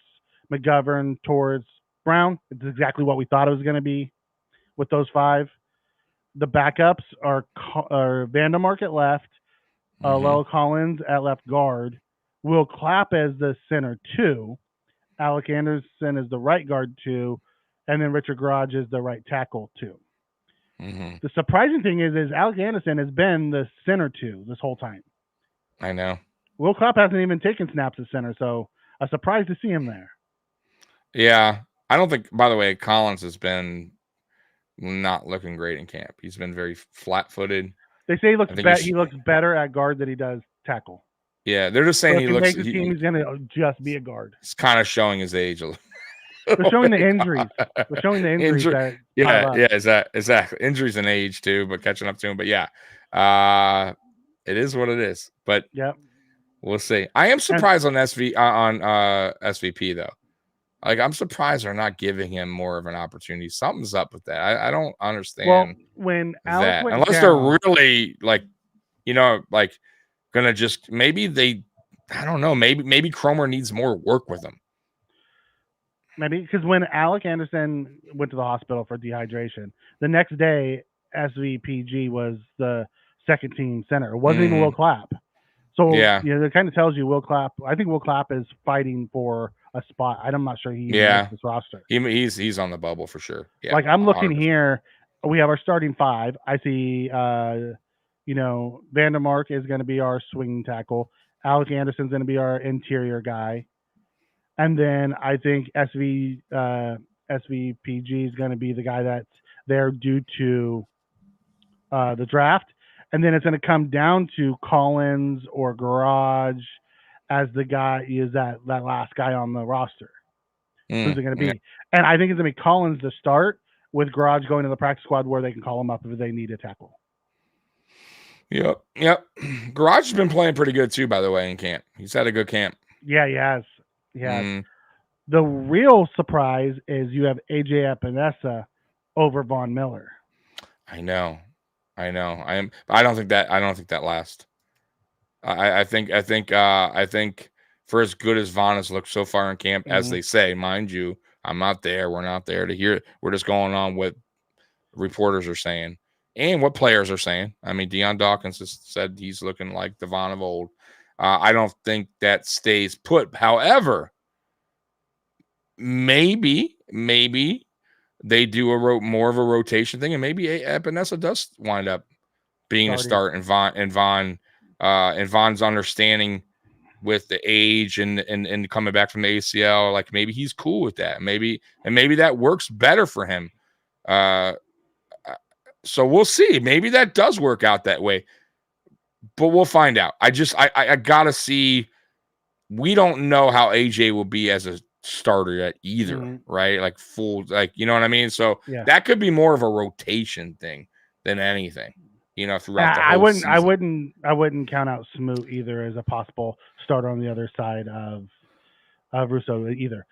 McGovern, Torres, Brown. It's exactly what we thought it was going to be with those 5. The backups are Vandermark at left, Lel Collins at left guard, Will Clapp as the center 2, Alec Anderson is the right guard 2, and then Richard Garage is the right tackle 2. Mm-hmm. The surprising thing is Alec Anderson has been the center 2 this whole time. I know. Will Clapp hasn't even taken snaps at center, so I'm surprised to see him there. Yeah. I don't think, by the way, Collins has been not looking great in camp. He's been very flat-footed. They say he looks better at guard than he does tackle. Yeah, they're just saying so if he makes the team, he's going to just be a guard. He's kind of showing his age a little. We're showing the injuries. We're showing the injuries. Exactly. Injuries and age too, but catching up to him. But yeah, it is what it is. But we'll see. I am surprised on SVP though. Like, I'm surprised they're not giving him more of an opportunity. Something's up with that. I don't understand. Well, when Alex that unless they're really like, gonna just I don't know. Maybe Cromer needs more work with him. Maybe because when Alec Anderson went to the hospital for dehydration, the next day SVPG was the second team center. It wasn't even Will Clapp. So it kind of tells you Will Clapp. I think Will Clapp is fighting for a spot. I'm not sure he makes this roster. He's on the bubble for sure. Yeah, like I'm looking 100%. Here, we have our starting 5. I see Vandermark is going to be our swing tackle. Alec Anderson's going to be our interior guy. And then I think SVPG is going to be the guy that's there due to the draft. And then it's going to come down to Collins or Garage as the guy is that last guy on the roster. Who's it going to be? Yeah. And I think it's going to be Collins to start, with Garage going to the practice squad where they can call him up if they need a tackle. Yep. Garage has been playing pretty good too, by the way, in camp. He's had a good camp. Yeah, he has. The real surprise is you have AJ Epinesa over Von Miller. I know. I don't think that lasts. I think for as good as Von has looked so far in camp, as they say, mind you, I'm not there. We're not there to hear it. We're just going on what reporters are saying and what players are saying. I mean, Deion Dawkins has said he's looking like the Von of old. I don't think that stays put. However, maybe they do more of a rotation thing, and maybe Epinesa does wind up being a start, and Von's understanding with the age and coming back from the ACL, like maybe he's cool with that. Maybe that works better for him. So we'll see. Maybe that does work out that way, but we'll find out. I gotta see. We don't know how AJ will be as a starter yet either, right? Like full, like, you know what I mean? So that could be more of a rotation thing than anything, throughout the whole season. I wouldn't count out Smoot either as a possible starter on the other side of Russo either.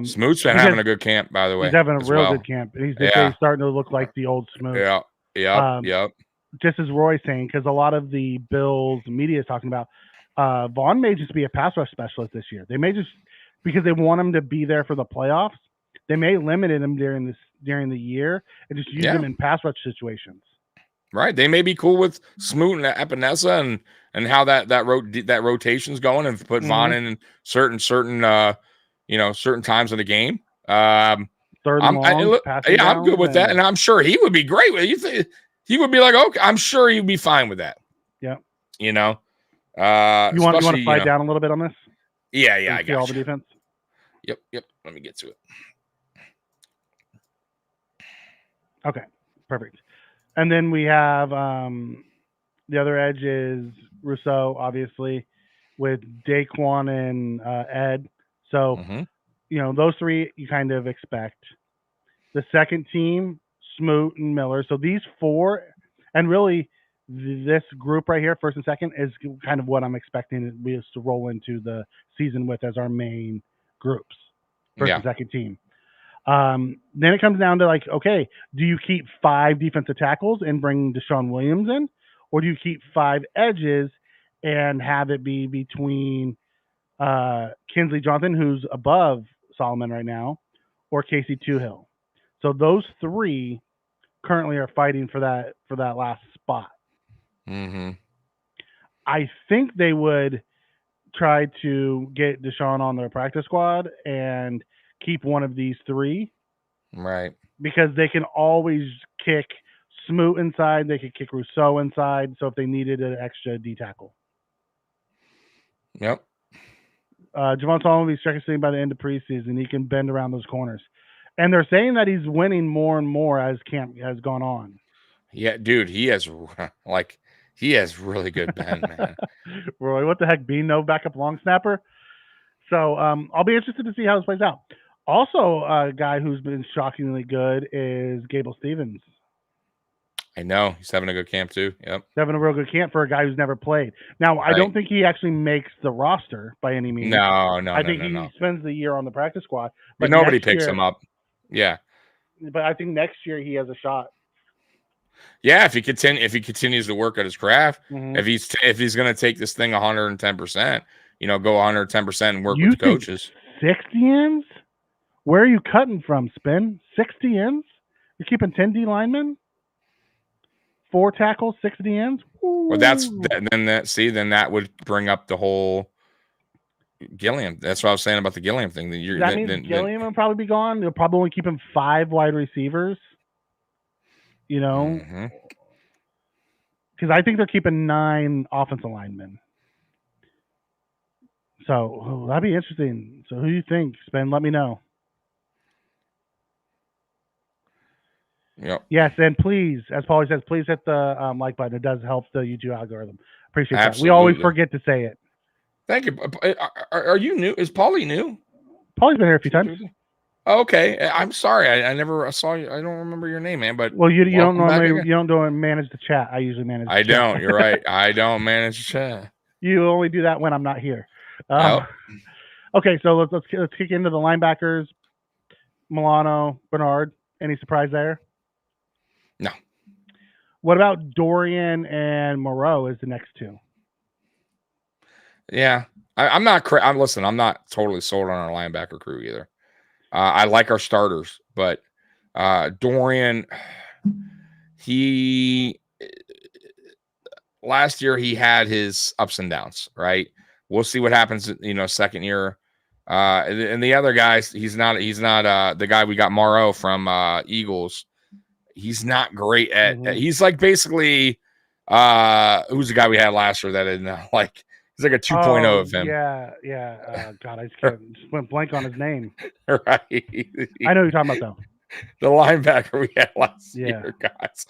Smoot's been having a good camp, by the way. He's having a real good camp. He's starting to look like the old Smoot. Yep. Just as Roy's saying, because a lot of the Bills media is talking about Vaughn may just be a pass rush specialist this year. They may just, because they want him to be there for the playoffs, they may limit him during the year and just use him in pass rush situations. Right. They may be cool with Smoot and Epinesa and how that rotation's going, and put Vaughn in certain times of the game. Third and long, I'm good with that, and I'm sure he would be great with it. He would be like, okay, I'm sure he'd be fine with that. Yeah. You want to slide down a little bit on this? Yeah, I got all the defense. Yep. Let me get to it. Okay, perfect. And then we have the other edge is Rousseau, obviously, with Daquan and Ed. So, those three you kind of expect. The second team, Smoot and Miller. So these four, and really this group right here, first and second, is kind of what I'm expecting we to roll into the season with as our main groups, first and second team. Then it comes down to like, okay, do you keep 5 defensive tackles and bring Deshaun Williams in, or do you keep 5 edges and have it be between Kinsley Jonathan, who's above Solomon right now, or Casey Toohill? So those 3 currently are fighting for that last spot. I think they would try to get Deshaun on their practice squad and keep one of these three. Right. Because they can always kick Smoot inside. They could kick Rousseau inside. So if they needed an extra D tackle. Yep. Javon Solomon will be second by the end of preseason. He can bend around those corners. And they're saying that he's winning more and more as camp has gone on. Yeah, dude, he has really good bend, man. Roy, what the heck? Bean, no backup long snapper. So I'll be interested to see how this plays out. Also, a guy who's been shockingly good is Gable Stevens. I know. He's having a good camp, too. Yep. He's having a real good camp for a guy who's never played. Now, I don't think he actually makes the roster by any means. No. I think he spends the year on the practice squad. But nobody picks him up. Yeah. But I think next year he has a shot. Yeah, if he continues to work at his craft, if he's going to take this thing 110%, go 110% and work with the coaches. 60 ends? Where are you cutting from, Spin? 60 ends? You're keeping 10 D linemen? 4 tackles, 60 ends? Ooh. Well, then that would bring up the whole Gilliam. That's what I was saying about the Gilliam thing. That means Gilliam will probably be gone. They'll probably only keep him 5 wide receivers. Because I think they're keeping 9 offensive linemen. So that'd be interesting. So who do you think, Spin? Let me know. Yep. Yes, and please, as Paulie says, please hit the like button. It does help the YouTube algorithm. Appreciate that. We always forget to say it. Thank you. Are you new? Is Paulie new? Paulie's been here a few times. Okay, I'm sorry. I never saw you. I don't remember your name, man. But you don't manage the chat. I usually manage. I don't. You're right. I don't manage the chat. You only do that when I'm not here. Okay, so let's kick into the linebackers. Milano, Bernard. Any surprise there? No. What about Dorian and Moreau as the next two? Yeah, I'm not. Listen, I'm not totally sold on our linebacker crew either. I like our starters, but Dorian, last year he had his ups and downs, right? We'll see what happens, second year. And the other guys, he's not the guy we got, Morrow from Eagles. He's not great at. He's like basically who's the guy we had last year that didn't like. He's like a 2.0 of him. Yeah. God, I just went blank on his name. Right. I know who you're talking about though. The linebacker we had last year, guys.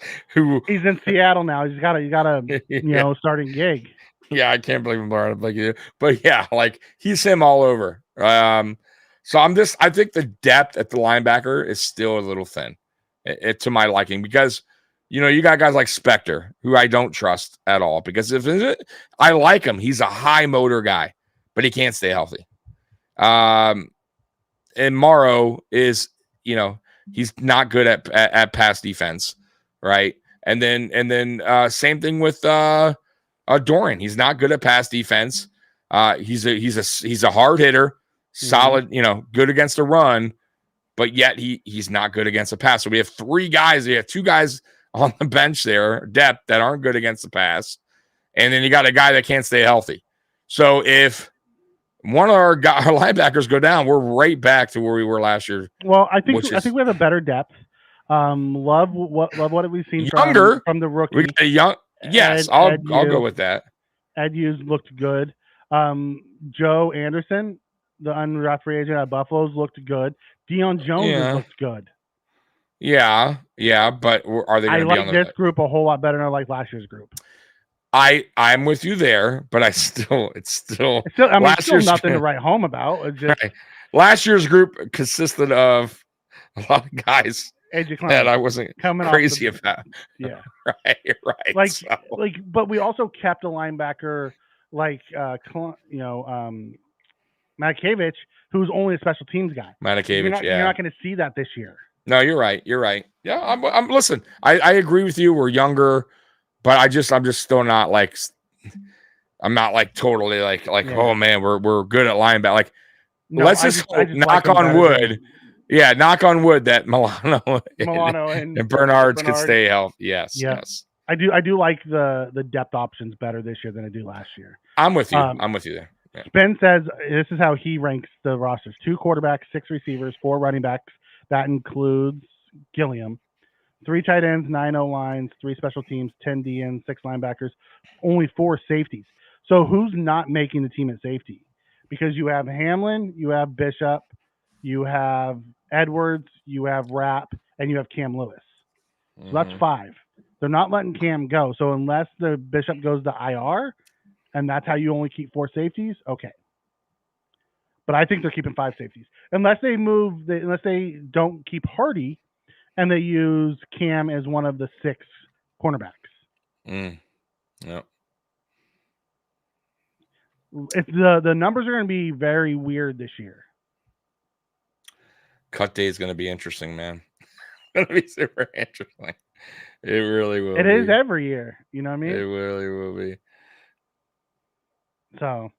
He's in Seattle now. He's got a starting gig. Yeah, I can't believe I'm brought up like you. But yeah, like he's him all over. So I think the depth at the linebacker is still a little thin, to my liking, because you got guys like Spector, who I don't trust at all, because I like him. He's a high motor guy, but he can't stay healthy. And Morrow is, he's not good at pass defense, right? And then same thing with Dorian. He's not good at pass defense. He's a hard hitter, solid, good against the run, but yet he's not good against the pass. So we have 3 guys. We have 2 guys on the bench there, depth, that aren't good against the pass, and then you got a guy that can't stay healthy. So if one of our linebackers go down, we're right back to where we were last year. Well, I think we have a better depth. Love what we've seen from the rookie. We got a young. Yes, I'll go with that. Ed Hughes looked good. Joe Anderson, the undrafted free agent at Buffalo's, looked good. Deion Jones looked good. Yeah, but are they going to be on this group a whole lot better than I like last year's group? I'm with you there, but it's still still nothing to write home about. It's just, right. Last year's group consisted of a lot of guys that I wasn't crazy about. Yeah, right. But we also kept a linebacker like Matakevich, who's only a special teams guy. Matakevich, you're not going to see that this year. No, you're right. Yeah, I'm listen. I agree with you. We're younger, but I'm just still not like. I'm not like totally like oh man, we're good at linebacker. Like, let's just knock on wood. Yeah, knock on wood that Milano and Bernard's could stay healthy. Yes. I do like the depth options better this year than I do last year. I'm with you. I'm with you there. Spence says this is how he ranks the rosters: 2 quarterbacks, 6 receivers, 4 running backs. That includes Gilliam. 3 tight ends, 9 O-lines, 3 special teams, 10 DNs, 6 linebackers, only 4 safeties. So who's not making the team at safety? Because you have Hamlin, you have Bishop, you have Edwards, you have Rapp, and you have Cam Lewis. So that's 5. They're not letting Cam go. So unless the Bishop goes to IR, and that's how you only keep 4 safeties, okay. But I think they're keeping 5 safeties. Unless they don't keep Hardy, and they use Cam as one of the 6 cornerbacks. Yep. The numbers are going to be very weird this year. Cut day is going to be interesting, man. It's going to be super interesting. It really will. It is every year. You know what I mean? It really will be. So,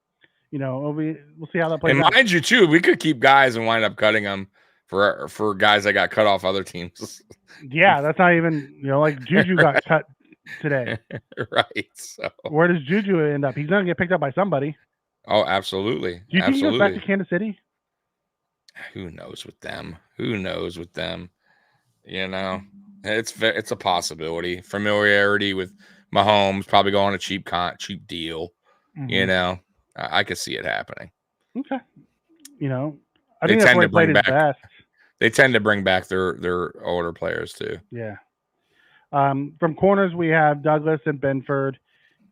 we'll see how that plays and out. Mind you, too, we could keep guys and wind up cutting them for guys that got cut off other teams. Yeah, that's not even, like Juju got cut today. Right. So where does Juju end up? He's going to get picked up by somebody. Oh, absolutely. Do you think he goes back to Kansas City? Who knows with them? It's a possibility. Familiarity with Mahomes, probably go on a cheap deal. Mm-hmm. I could see it happening. Okay. I think that's where he played his best. They tend to bring back their older players too. Yeah. From corners, we have Douglas and Benford,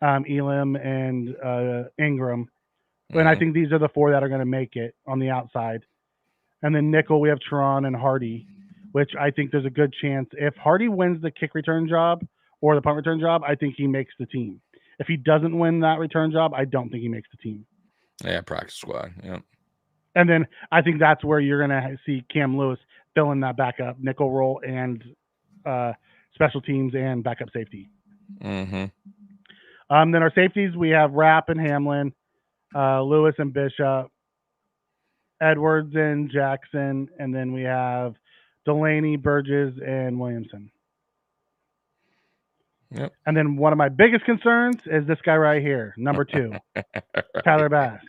Elam and Ingram. And I think these are the 4 that are going to make it on the outside. And then nickel, we have Teron and Hardy, which I think there's a good chance. If Hardy wins the kick return job or the punt return job, I think he makes the team. If he doesn't win that return job, I don't think he makes the team. Yeah, practice squad. Yeah. And then I think that's where you're going to see Cam Lewis fill in that backup nickel role and special teams and backup safety. Mm-hmm. Then our safeties, we have Rapp and Hamlin, Lewis and Bishop, Edwards and Jackson, and then we have Delaney, Burgess, and Williamson. Yep. And then one of my biggest concerns is this guy right here, number 2, Tyler Bass.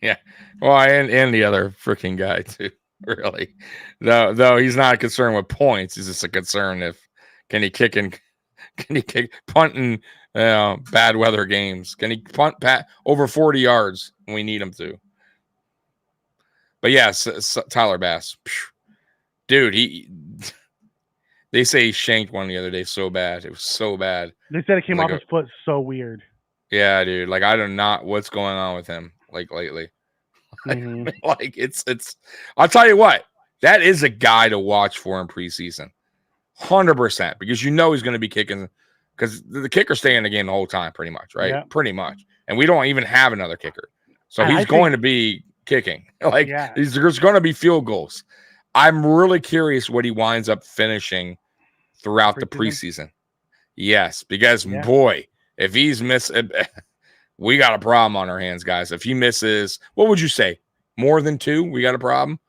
Yeah. Well, and the other freaking guy too, really. Though he's not concerned with points. He's just a concern if can he kick punt in bad weather games? Can he punt over 40 yards when we need him to? But yes, Tyler Bass, dude, they say he shanked one the other day so bad. It was so bad. They said it came off his foot so weird. Yeah, dude. Like I don't know what's going on with him lately. Mm-hmm. It's I'll tell you what, that is a guy to watch for in preseason. 100%, because he's going to be kicking, because the kicker's staying in the game the whole time, pretty much, right? Yeah. Pretty much. And we don't even have another kicker. So he's going to be kicking. There's going to be field goals. I'm really curious what he winds up finishing throughout the preseason. Yes, because boy, if he's missing, we got a problem on our hands, guys. If he misses, what would you say? More than 2? We got a problem?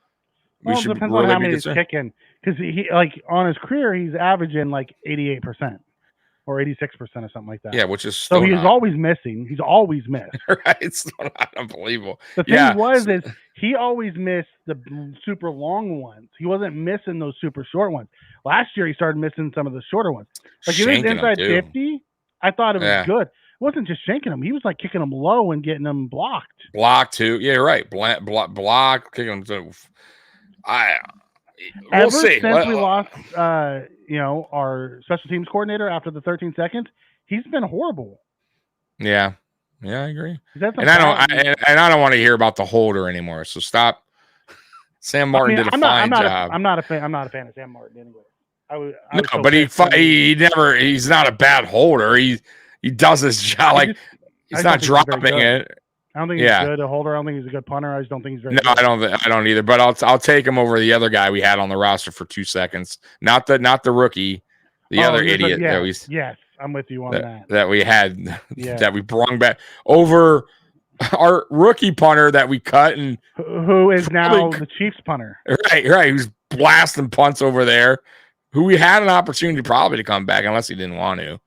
Well, it depends on how many he's kicking. Because he on his career, he's averaging 88% or 86% or something like that. Yeah, which is so he's always missing. He's always missed. Right, it's not unbelievable. The thing is he always missed the super long ones. He wasn't missing those super short ones. Last year, he started missing some of the shorter ones. Like if it was inside 50, I thought it was good. It wasn't just shanking them. He was kicking them low and getting them blocked. Blocked too. Yeah, right. Block, kicking them to. Ever since we lost, our special teams coordinator after the 13 seconds, he's been horrible. Yeah, I agree. And I don't want to hear about the holder anymore. So stop. Sam Martin did a fine job. I'm not a fan of Sam Martin anyway. But he's not a bad holder. He does his job. He's not dropping it. I don't think he's good a holder. I don't think he's a good punter. I just don't think he's very good. I don't either. But I'll take him over the other guy we had on the roster for 2 seconds. Not the rookie, the other idiot. Yes, I'm with you on that. That we had that we brought back over our rookie punter that we cut and who is now the Chiefs punter. Right. Who's blasting punts over there. Who we had an opportunity probably to come back unless he didn't want to.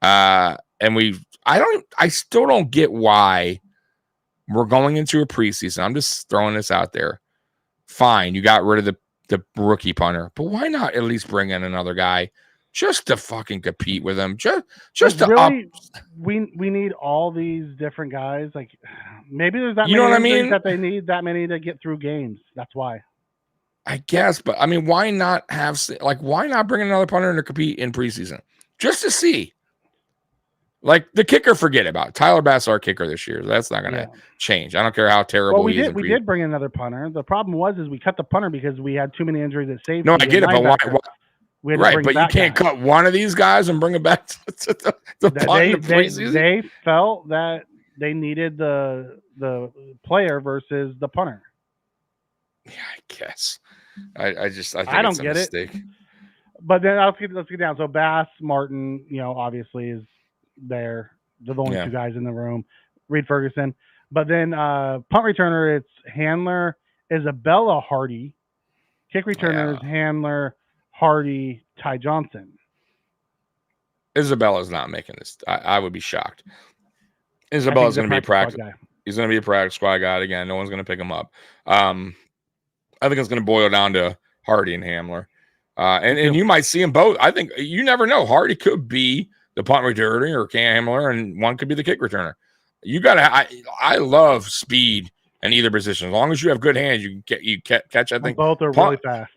And I still don't get why we're going into a preseason. I'm just throwing this out there. Fine, you got rid of the rookie punter, but why not at least bring in another guy just to fucking compete with him? Just to really, we need all these different guys. Like maybe there's that you know many what I mean? that they need that many to get through games. That's why. I guess, but I mean, why not why not bring another punter in to compete in preseason just to see? Like the kicker, forget about it. Tyler Bass, our kicker this year. That's not going to change. I don't care how terrible he is. We did bring in another punter. The problem was we cut the punter because we had too many injuries at safety. No, I get it, but why right, but you can't cut one of these guys and bring it back to the preseason. They felt that they needed the player versus the punter. Yeah, I guess. I think I don't it's a get mistake. it. But then let's get down. So Bass, Martin, obviously is there. They're the only two guys in the room. Reed Ferguson. But then punt returner, it's Handler, Isabella, Hardy. Kick returner is Handler, Hardy, Ty Johnson. Isabella's not making this. I would be shocked. Isabella's going to be a practice guy. He's going to be a practice squad guy again. No one's going to pick him up. I think it's going to boil down to Hardy and Handler. And you might see them both. I think you never know. Hardy could be the punt returner or Handler, and one could be the kick returner. You got to. I love speed in either position. As long as you have good hands, you catch. I think both are really fast.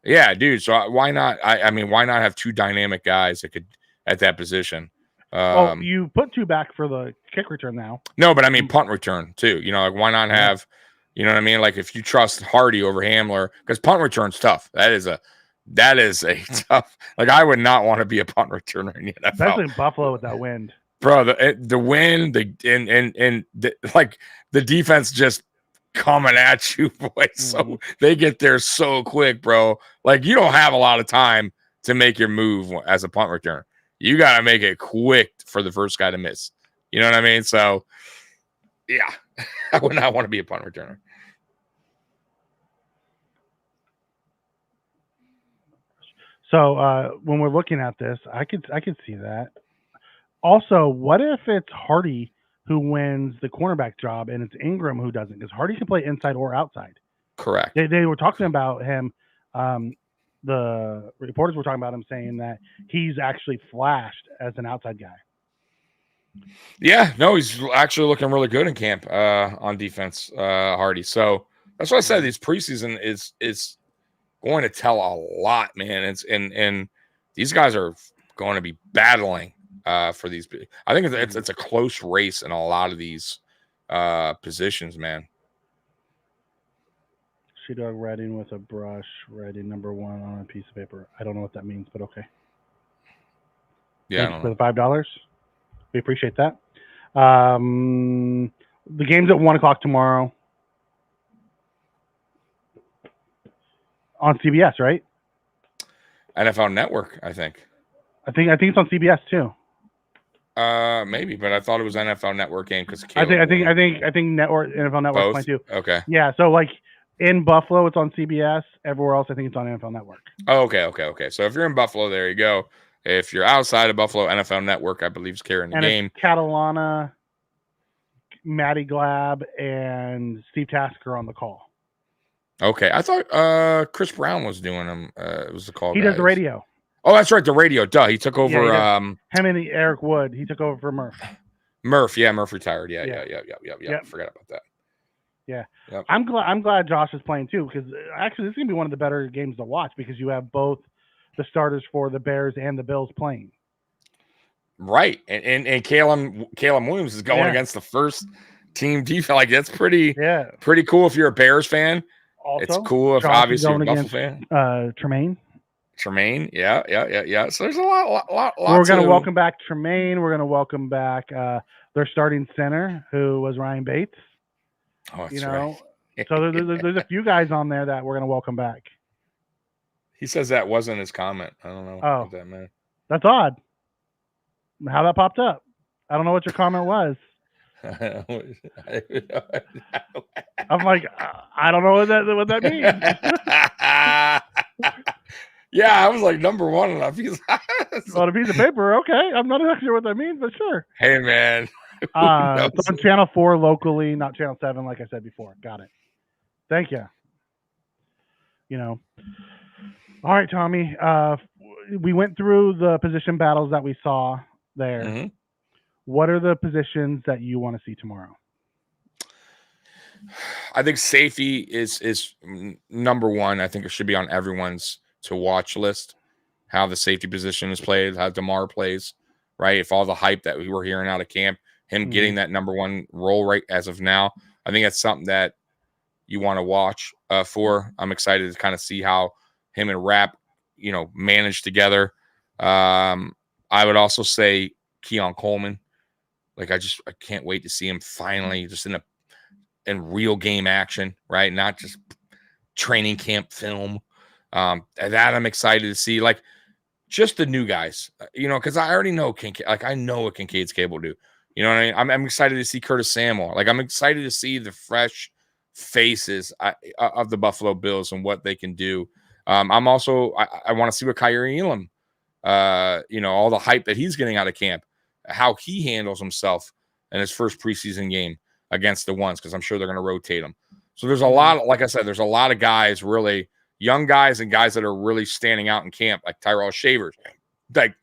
Yeah, dude. So why not? I mean, why not have two dynamic guys that could at that position? You put two back for the kick return now. No, but I mean punt return too. Why not have? You know what I mean? Like if you trust Hardy over Handler, because punt return's tough. That is a tough. Like I would not want to be a punt returner in the NFL. Especially in Buffalo with that wind, bro. The wind, the defense just coming at you, boy. So they get there so quick, bro. Like you don't have a lot of time to make your move as a punt returner. You got to make it quick for the first guy to miss. You know what I mean? So yeah, I would not want to be a punt returner. So when we're looking at this, I could see that. Also, what if it's Hardy who wins the cornerback job and it's Ingram who doesn't? Because Hardy can play inside or outside. Correct. They were talking about him. The reporters were talking about him saying that he's actually flashed as an outside guy. Yeah, no, he's actually looking really good in camp on defense, Hardy. So that's why I said this preseason is going to tell a lot, man. And these guys are going to be battling for these. I think it's a close race in a lot of these positions, man. She dog writing with a brush, writing number 1 on a piece of paper. I don't know what that means, but okay. Yeah, thanks for the $5. We appreciate that. The game's at 1:00 tomorrow on CBS, right? NFL Network, I think. I think it's on CBS too. Maybe, but I thought it was NFL Network game because I think NFL Network playing too. Okay. Yeah, so like in Buffalo, it's on CBS. Everywhere else, I think it's on NFL Network. Oh, okay. So if you're in Buffalo, there you go. If you're outside of Buffalo, NFL Network, I believe, is carrying the game. It's Catalana, Matty Glab, and Steve Tasker on the call. Okay, I thought Chris Brown was doing them. It was the call. He does the radio. Oh, that's right, the radio. Duh, he took over. Him and Eric Wood. He took over for Murph. Murph retired. Yeah. Forgot about that. Yeah, yep. I'm glad Josh is playing too, because actually this is gonna be one of the better games to watch because you have both the starters for the Bears and the Bills playing. Right, and Caleb Williams is going against the first team defense. Like that's pretty cool if you're a Bears fan. Also, it's cool if Josh obviously you're a Buffalo fan. Tremaine. Yeah. So there's a lot. We're gonna welcome back Tremaine. We're gonna welcome back their starting center, who was Ryan Bates. Oh, that's right. So there's a few guys on there that we're gonna welcome back. He says that wasn't his comment. I don't know what that meant. That's odd. How that popped up. I don't know what your comment was. I'm like, I don't know what that means. Yeah, I was like number 1 on a piece. On a piece of paper. Okay, I'm not exactly sure what that means, but sure. Hey, man. It's on Channel 4 locally, not Channel 7, like I said before. Got it. Thank you. All right, Tommy. We went through the position battles that we saw there. Mm-hmm. What are the positions that you want to see tomorrow? I think safety is number one. I think it should be on everyone's to watch list. How the safety position is played, how DeMar plays, right? If all the hype that we were hearing out of camp, him getting that number one role right as of now, I think that's something that you want to watch for. I'm excited to kind of see how him and Rapp, manage together. I would also say Keon Coleman. Like I can't wait to see him finally just in real game action, right? Not just training camp film. That I'm excited to see. Like just the new guys, because I already know Kincaid. Like I know what Kincaid's capable to do. You know what I mean? I'm excited to see Curtis Samuel. Like I'm excited to see the fresh faces of the Buffalo Bills and what they can do. I'm also I want to see what Kyrie Elam, all the hype that he's getting out of camp, how he handles himself in his first preseason game against the ones, because I'm sure they're going to rotate him. So there's a lot, like I said, there's a lot of guys, really young guys and guys that are really standing out in camp, like Tyrell Shavers. Like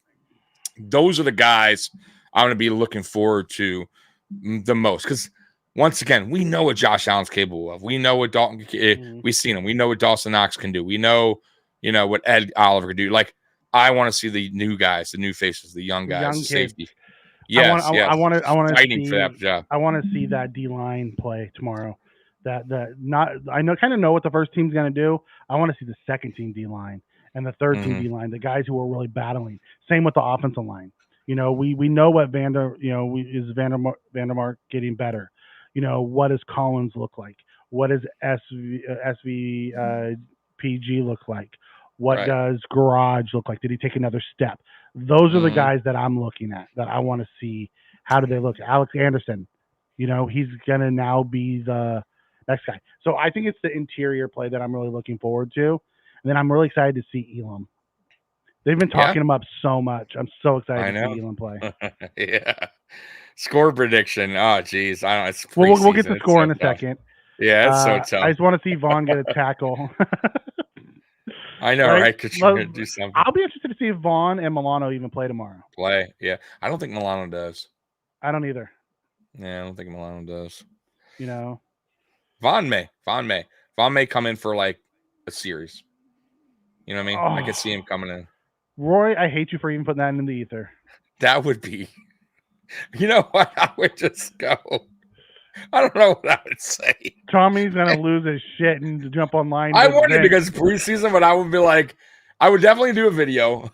those are the guys I'm going to be looking forward to the most, because once again, we know what Josh Allen's capable of. We know what Dalton. We've seen him. We know what Dawson Knox can do. We know, what Ed Oliver can do. Like I want to see the new guys, the new faces, the young guys, the safety. Yes, I want to fighting see for that job. I want to see that D line play tomorrow. I kind of know what the first team's going to do. I want to see the second team D line and the third team D line, the guys who are really battling. Same with the offensive line. We know what is Vandermark getting better. What does Collins look like? What does SVPG look like? What does Garage look like? Did he take another step? Those are the guys that I'm looking at, that I want to see. How do they look? Alex Anderson, he's going to now be the next guy. So I think it's the interior play that I'm really looking forward to. And then I'm really excited to see Elam. They've been talking him up so much. I'm so excited to see Elam play. Yeah. Score prediction. Oh, geez. I don't know. It's we'll get the score in a second. Yeah, it's so tough. I just want to see Vaughn get a tackle. I know, right? Because you're going to do something. I'll be interested to see if Vaughn and Milano even play tomorrow. Yeah. I don't think Milano does. I don't either. Yeah, I don't think Milano does. Vaughn may. Vaughn may come in for like a series. You know what I mean? I could see him coming in. Roy, I hate you for even putting that in the ether. That would be. You know what? I would just go. I don't know what I would say. Tommy's gonna lose his shit and jump online. I wouldn't, because it's preseason, but I would be like, I would definitely do a video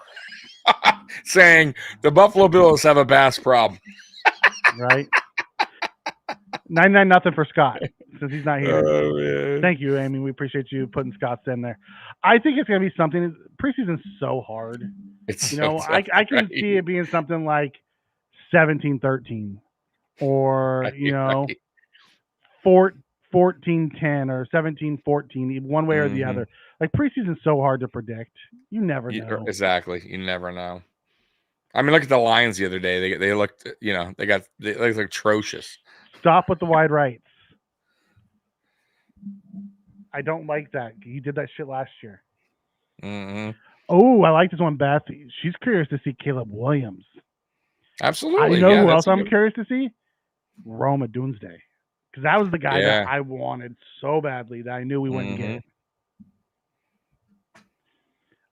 saying the Buffalo Bills have a bass problem. Right. 99-0 for Scott, since he's not here. Oh, thank you, Amy. We appreciate you putting Scott's in there. I think it's gonna be something. Preseason's so hard. It's I can see it being something like 17-13, or 14-10 or 17-14, one way or the other. Like preseason's so hard to predict. You never know. Exactly. You never know. I mean, look at the Lions the other day. They looked, they looked atrocious. Stop with the wide rights. I don't like that. He did that shit last year. Oh, I like this one, Beth. She's curious to see Caleb Williams. Absolutely. Who else I'm curious to see? Roma Doomsday. Because that was the guy that I wanted so badly that I knew we wouldn't get.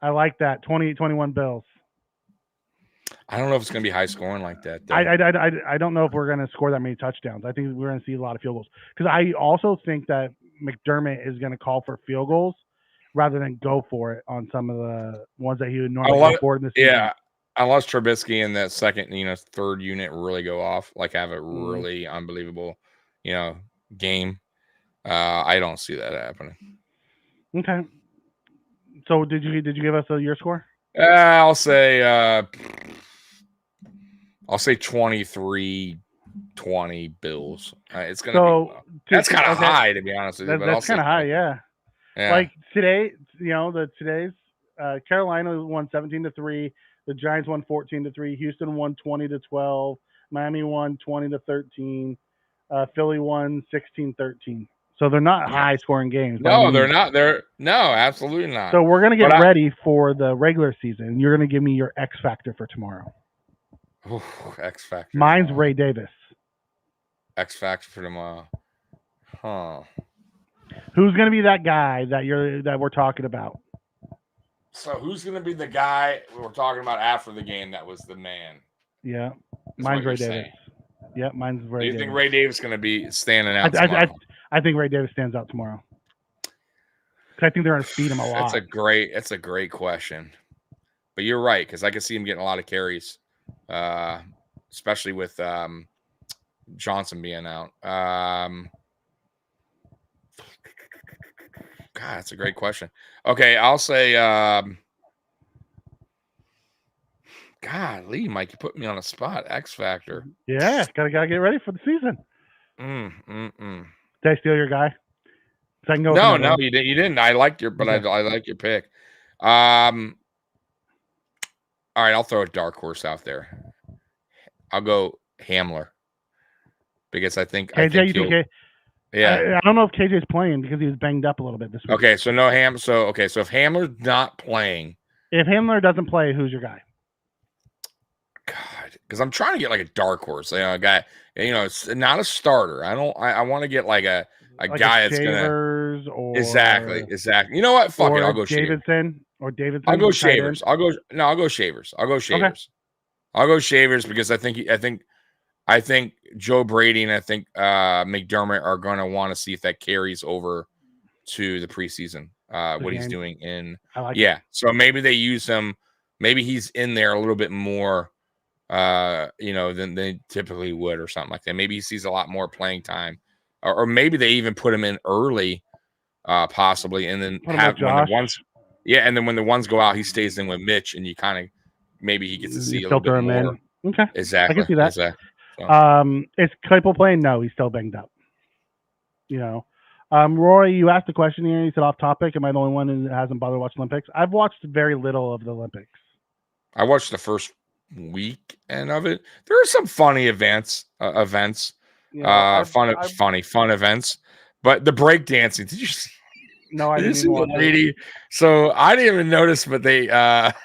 I like that. 28-21 Bills. I don't know if it's going to be high scoring like that. I don't know if we're going to score that many touchdowns. I think we're going to see a lot of field goals. Because I also think that McDermott is going to call for field goals rather than go for it on some of the ones that he would normally go for in the season. Yeah. Unless Trubisky in that second, third unit really go off, like have a really unbelievable, game. I don't see that happening. Okay. So did you give us your score? I'll say 23-20 Bills. It's gonna be that's kind of high, to be honest with you. That's kind of high, yeah. Like today, today's Carolina won 17-3. The Giants won 14-3. Houston won 20-12. Miami won 20-13. Philly won 16-13. So they're not high scoring games. No, they're not. No, absolutely not. So we're gonna get But ready for the regular season. You're gonna give me your X factor for tomorrow. X factor. Mine's Ray Davis. X factor for tomorrow. Huh. Who's gonna be that guy that we're talking about? So who's gonna be the guy we were talking about after the game that was the man? Yeah, mine's Ray Davis. Yep, mine's Ray Davis. Do you think Ray Davis is going to be standing out tomorrow? I think Ray Davis stands out tomorrow. I think they're going to feed him a lot. That's a great question. But you're right, because I can see him getting a lot of carries, especially with Johnson being out. God, that's a great question. Okay, I'll say golly, Mike, you put me on a spot. X Factor. Yeah, gotta get ready for the season. Did I steal your guy? So I can go no, you didn't. I liked your, but I like your pick. All right, I'll throw a dark horse out there. I'll go Hamler because I think KJ. Yeah, I don't know if KJ's playing because he was banged up a little bit this week. Okay, so no Ham. So if Hamler's not playing, if Hamler doesn't play, who's your guy? God, because I'm trying to get like a dark horse, a guy. It's not a starter. I want to get like a guy that's gonna exactly. You know what? Fuck it. I'll go Davidson or Davidson. I'll go Shavers. I'll go Shavers. I'll go Shavers. Okay. I'll go Shavers because I think Joe Brady and I think McDermott are going to want to see if that carries over to the preseason. What he's doing in So maybe they use him. Maybe he's in there a little bit more. Than they typically would or something like that. Maybe he sees a lot more playing time, or maybe they even put him in early, possibly, and then have when the ones, and then when the ones go out, he stays in with Mitch, and you kind of maybe he gets to see a little bit more. Okay, exactly. I can see that. Exactly. Is Claypool playing? No, he's still banged up. Rory, you asked the question here. You said off topic. Am I the only one that hasn't bothered to watch Olympics? I've watched very little of the Olympics. I watched the first weekend of it. There are some funny events, fun events. But the breakdancing, did you see? No, I didn't see the lady. So I didn't even notice, but they Pat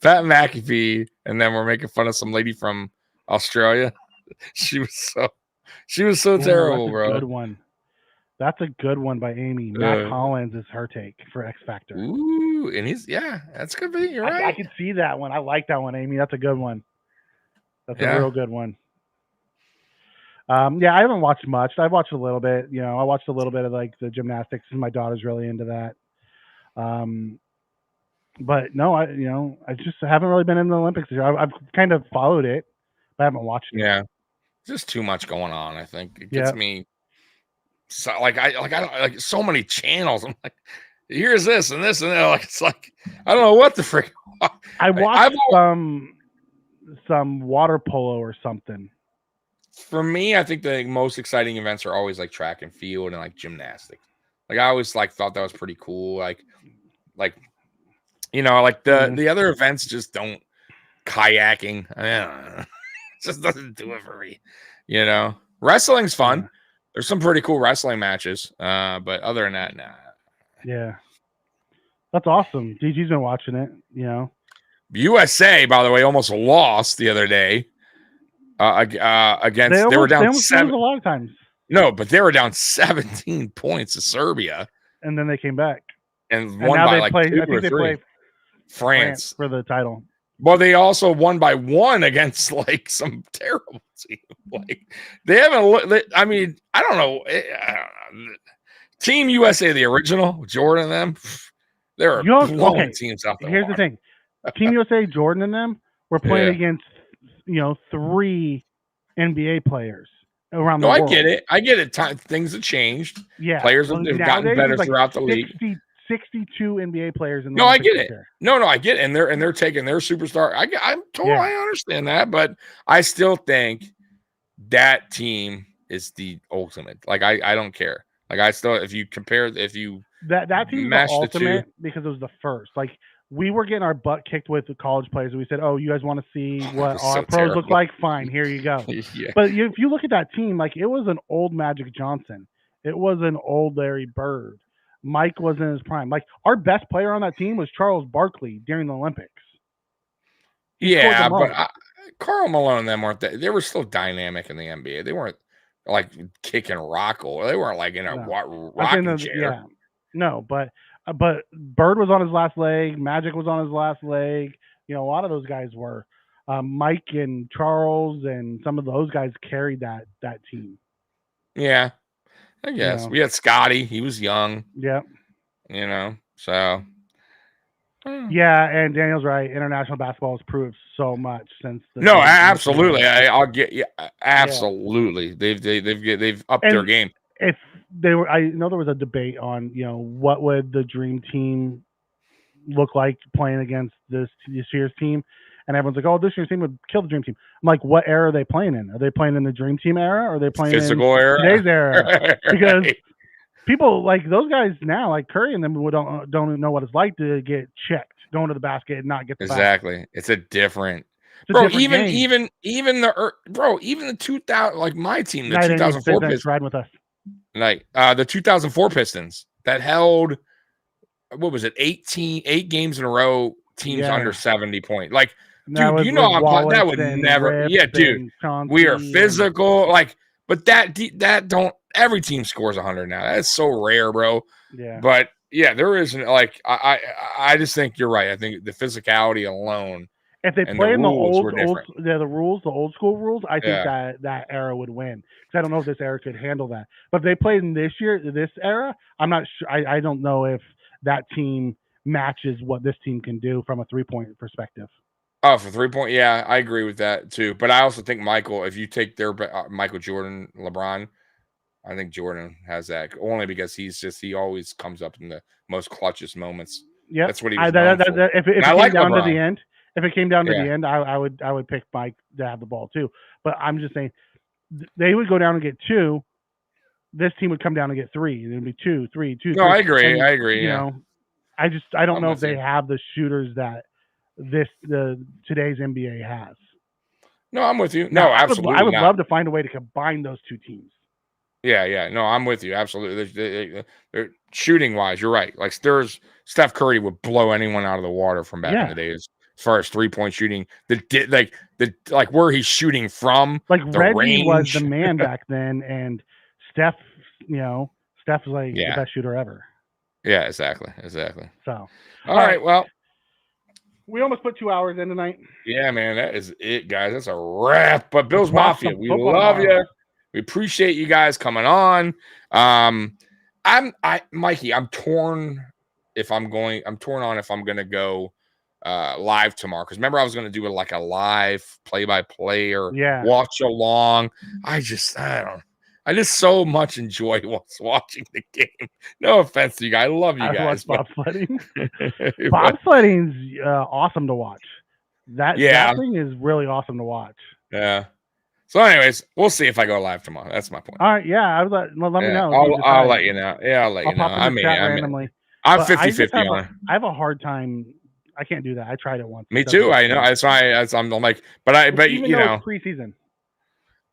McAfee and then we're making fun of some lady from Australia. She was so terrible, bro. Good one. That's a good one by Amy. Matt Collins is her take for X Factor. Ooh, and that's good. You're right. I can see that one. I like that one, Amy. That's a good one. That's a real good one. I haven't watched much. I've watched a little bit. I watched a little bit of like the gymnastics, and my daughter's really into that. But no, I just haven't really been in the Olympics this year. I've kind of followed it, but I haven't watched it. Yeah, just too much going on. I think it gets me. So I so many channels. I'm like, here's this and this and that. Like it's like I don't know what the frick. I watched some water polo or something. For me, I think the most exciting events are always like track and field and like gymnastics. Like I always thought that was pretty cool. Like the other events just don't kayaking. I don't know. It just doesn't do it for me. Wrestling's fun. There's some pretty cool wrestling matches, but other than that, nah. Yeah, that's awesome. DG's been watching it. USA, by the way, almost lost the other day against. They were down 7 a lot of times. No, but they were down 17 points to Serbia, and then they came back and won by like 2 or 3. France for the title. Well, they also won by 1 against like some terrible team. Like they haven't. I mean, I don't know. Team USA, the original Jordan and them. There are blowing teams out there. Here's the thing: Team USA, Jordan and them were playing against 3 NBA players around the world. I get it. Things have changed. Yeah, players have gotten better throughout the league. 62 NBA players in the I get it. No, I get it. And they're taking their superstar. I understand that, but I still think that team is the ultimate. Like I don't care. Like I still, if you compare, that team is the ultimate because it was the first. Like we were getting our butt kicked with the college players. We said, "Oh, you guys want to see what was our so pros look terrible. like? Fine, here you go." Yeah. But if you look at that team, like it was an old Magic Johnson, it was an old Larry Bird. Mike was in his prime. Like our best player on that team was Charles Barkley during the Olympics. He scored Yeah, the but most. Karl Malone and them weren't. They were still dynamic in the NBA. They weren't like kicking rockle. They weren't like in a No. rocking chair. Yeah, no, but Bird was on his last leg. Magic was on his last leg. You know, a lot of those guys were. Mike and Charles and some of those guys carried that team. Yeah, I guess we had Scotty. He was young. Yeah. You know, so. Yeah, and Daniel's right. International basketball has proved so much since. Absolutely. I'll get you. Absolutely, they've upped their game. If they were, I know there was a debate on what would the dream team look like playing against this year's team, and everyone's like, "Oh, this year's team would kill the dream team." I'm like, "What era are they playing in? Are they playing in the dream team era, or are they playing physical in era? Today's era?" Because people like those guys now, like Curry and them, don't know what it's like to get checked, going to the basket and not get the exactly. Back. It's a different. Bro, even the 2000, like my team, the 2004 Pistons, riding with us. Like the 2004 Pistons that held, what was it, 8 games in a row, teams under 70 points. Like, dude, you know that would never. Yeah, dude, we are physical. Like, but that don't. Every team scores 100 now. That's so rare, bro. Yeah. But yeah, there isn't. Like, I just think you're right. I think the physicality alone. If they play in the old school rules, I think that era would win. Because I don't know if this era could handle that. But if they played in this era, I'm not sure. I don't know if that team matches what this team can do from a 3-point perspective. Oh, for 3-point, yeah, I agree with that too. But I also think Michael, if you take their Michael Jordan, LeBron, I think Jordan has that only because he always comes up in the most clutchest moments. Yeah, that's what he was known for. If it came down to the end. If it came down to the end, I would pick Mike to have the ball too. But I'm just saying they would go down and get 2. This team would come down and get 3. It would be 2, 3, 2. No, 3. I agree. And, I agree. I don't know if they have the shooters that today's NBA has. No, I'm with you. No, absolutely. I would love to find a way to combine those two teams. Yeah. No, I'm with you. Absolutely. They're shooting wise, you're right. Like Steph Curry would blow anyone out of the water from back in the days. As far as 3-point shooting, like where he's shooting from, like Reggie range. Was the man back then, and Steph, Steph was like the best shooter ever. Yeah, exactly. So, all right, well, we almost put 2 hours in tonight. Yeah, man, that is it, guys. That's a wrap. But Bills Mafia, we love you. We appreciate you guys coming on. Mikey, I'm torn on if I'm gonna go live tomorrow, because remember I was going to do like a live play-by-play or watch along. I just so much enjoy watching the game. No offense to you guys, I love you guys. Bobsledding. Bobsledding's awesome to watch. That thing is really awesome to watch. Yeah. So, anyways, we'll see if I go live tomorrow. That's my point. All right. Yeah. Let me know. I'll let you know. Yeah, I'll let you know. I'm randomly. I'm 50-50 on it. I have a hard time. I can't do that. I tried it once. Me too. I know. That's why I'm like, but you know, preseason.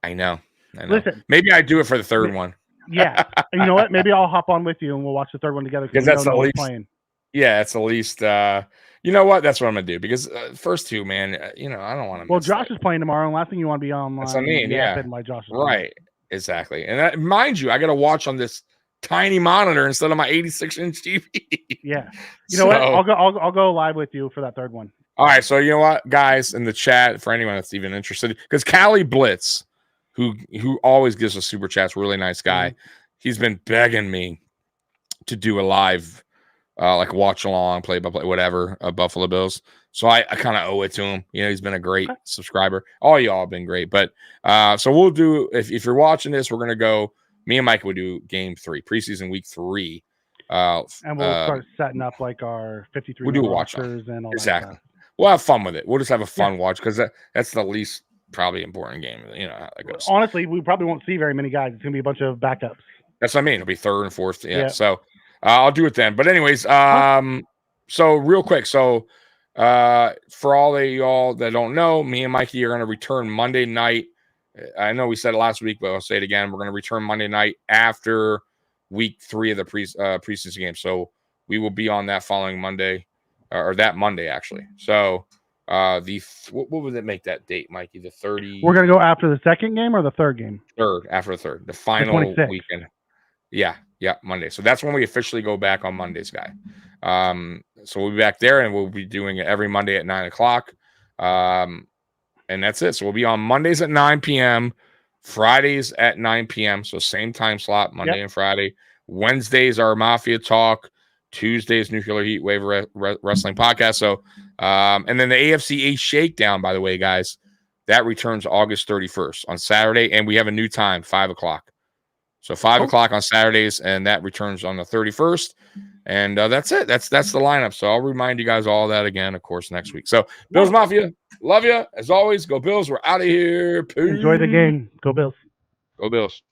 I know. Listen, maybe I do it for the third one. Yeah. You know what? Maybe I'll hop on with you and we'll watch the third one together, because that's the least playing. Yeah, it's the least. You know what? That's what I'm gonna do, because first two, man. I don't want to. Well, Josh is playing tomorrow, and last thing you want to be online. That's what I mean. Yeah. My Josh is right. Exactly. And mind you, I got to watch on this tiny monitor instead of my 86-inch TV. Yeah. You know what? I'll go live with you for that third one. All right. So you know what, guys, in the chat, for anyone that's even interested, because Callie Blitz, who always gives us super chats, really nice guy. He's been begging me to do a live, like watch along, play by play, whatever, Buffalo Bills. So I kind of owe it to him. He's been a great subscriber. All y'all have been great. But so we'll do, if you're watching this, we're gonna go. Me and Mike will do game 3, preseason week 3. And we'll start setting up like our 53. We'll do a watch and all exactly. That stuff. We'll have fun with it. We'll just have a fun watch, because that's the least probably important game. You know how that goes. Honestly, we probably won't see very many guys. It's gonna be a bunch of backups. That's what I mean. It'll be third and fourth. Yeah. So I'll do it then. But anyways, So real quick, for all of y'all that don't know, me and Mikey are going to return Monday night. I know we said it last week, but I'll say it again. We're going to return Monday night after week 3 of the preseason game. So we will be on that following Monday, or that Monday actually. So what would it make that date, Mikey? The 30. We're gonna go after the second game or the third game? After the third, the final weekend. Yeah, Monday. So that's when we officially go back on Mondays, guy. So we'll be back there, and we'll be doing it every Monday at 9:00. And that's it. So we'll be on Mondays at 9 p.m., Fridays at 9 p.m. So same time slot, Monday and Friday. Wednesdays are Mafia Talk. Tuesdays, Nuclear Heat Wave Wrestling Podcast. So, and then the AFC East Shakedown, by the way, guys, that returns August 31st on Saturday, and we have a new time, 5 o'clock. So 5 o'clock on Saturdays, and that returns on the 31st. And that's it. That's the lineup. So I'll remind you guys all that again, of course, next week. So Bills Mafia, love you. As always, go Bills. We're out of here. Peace. Enjoy the game. Go Bills. Go Bills.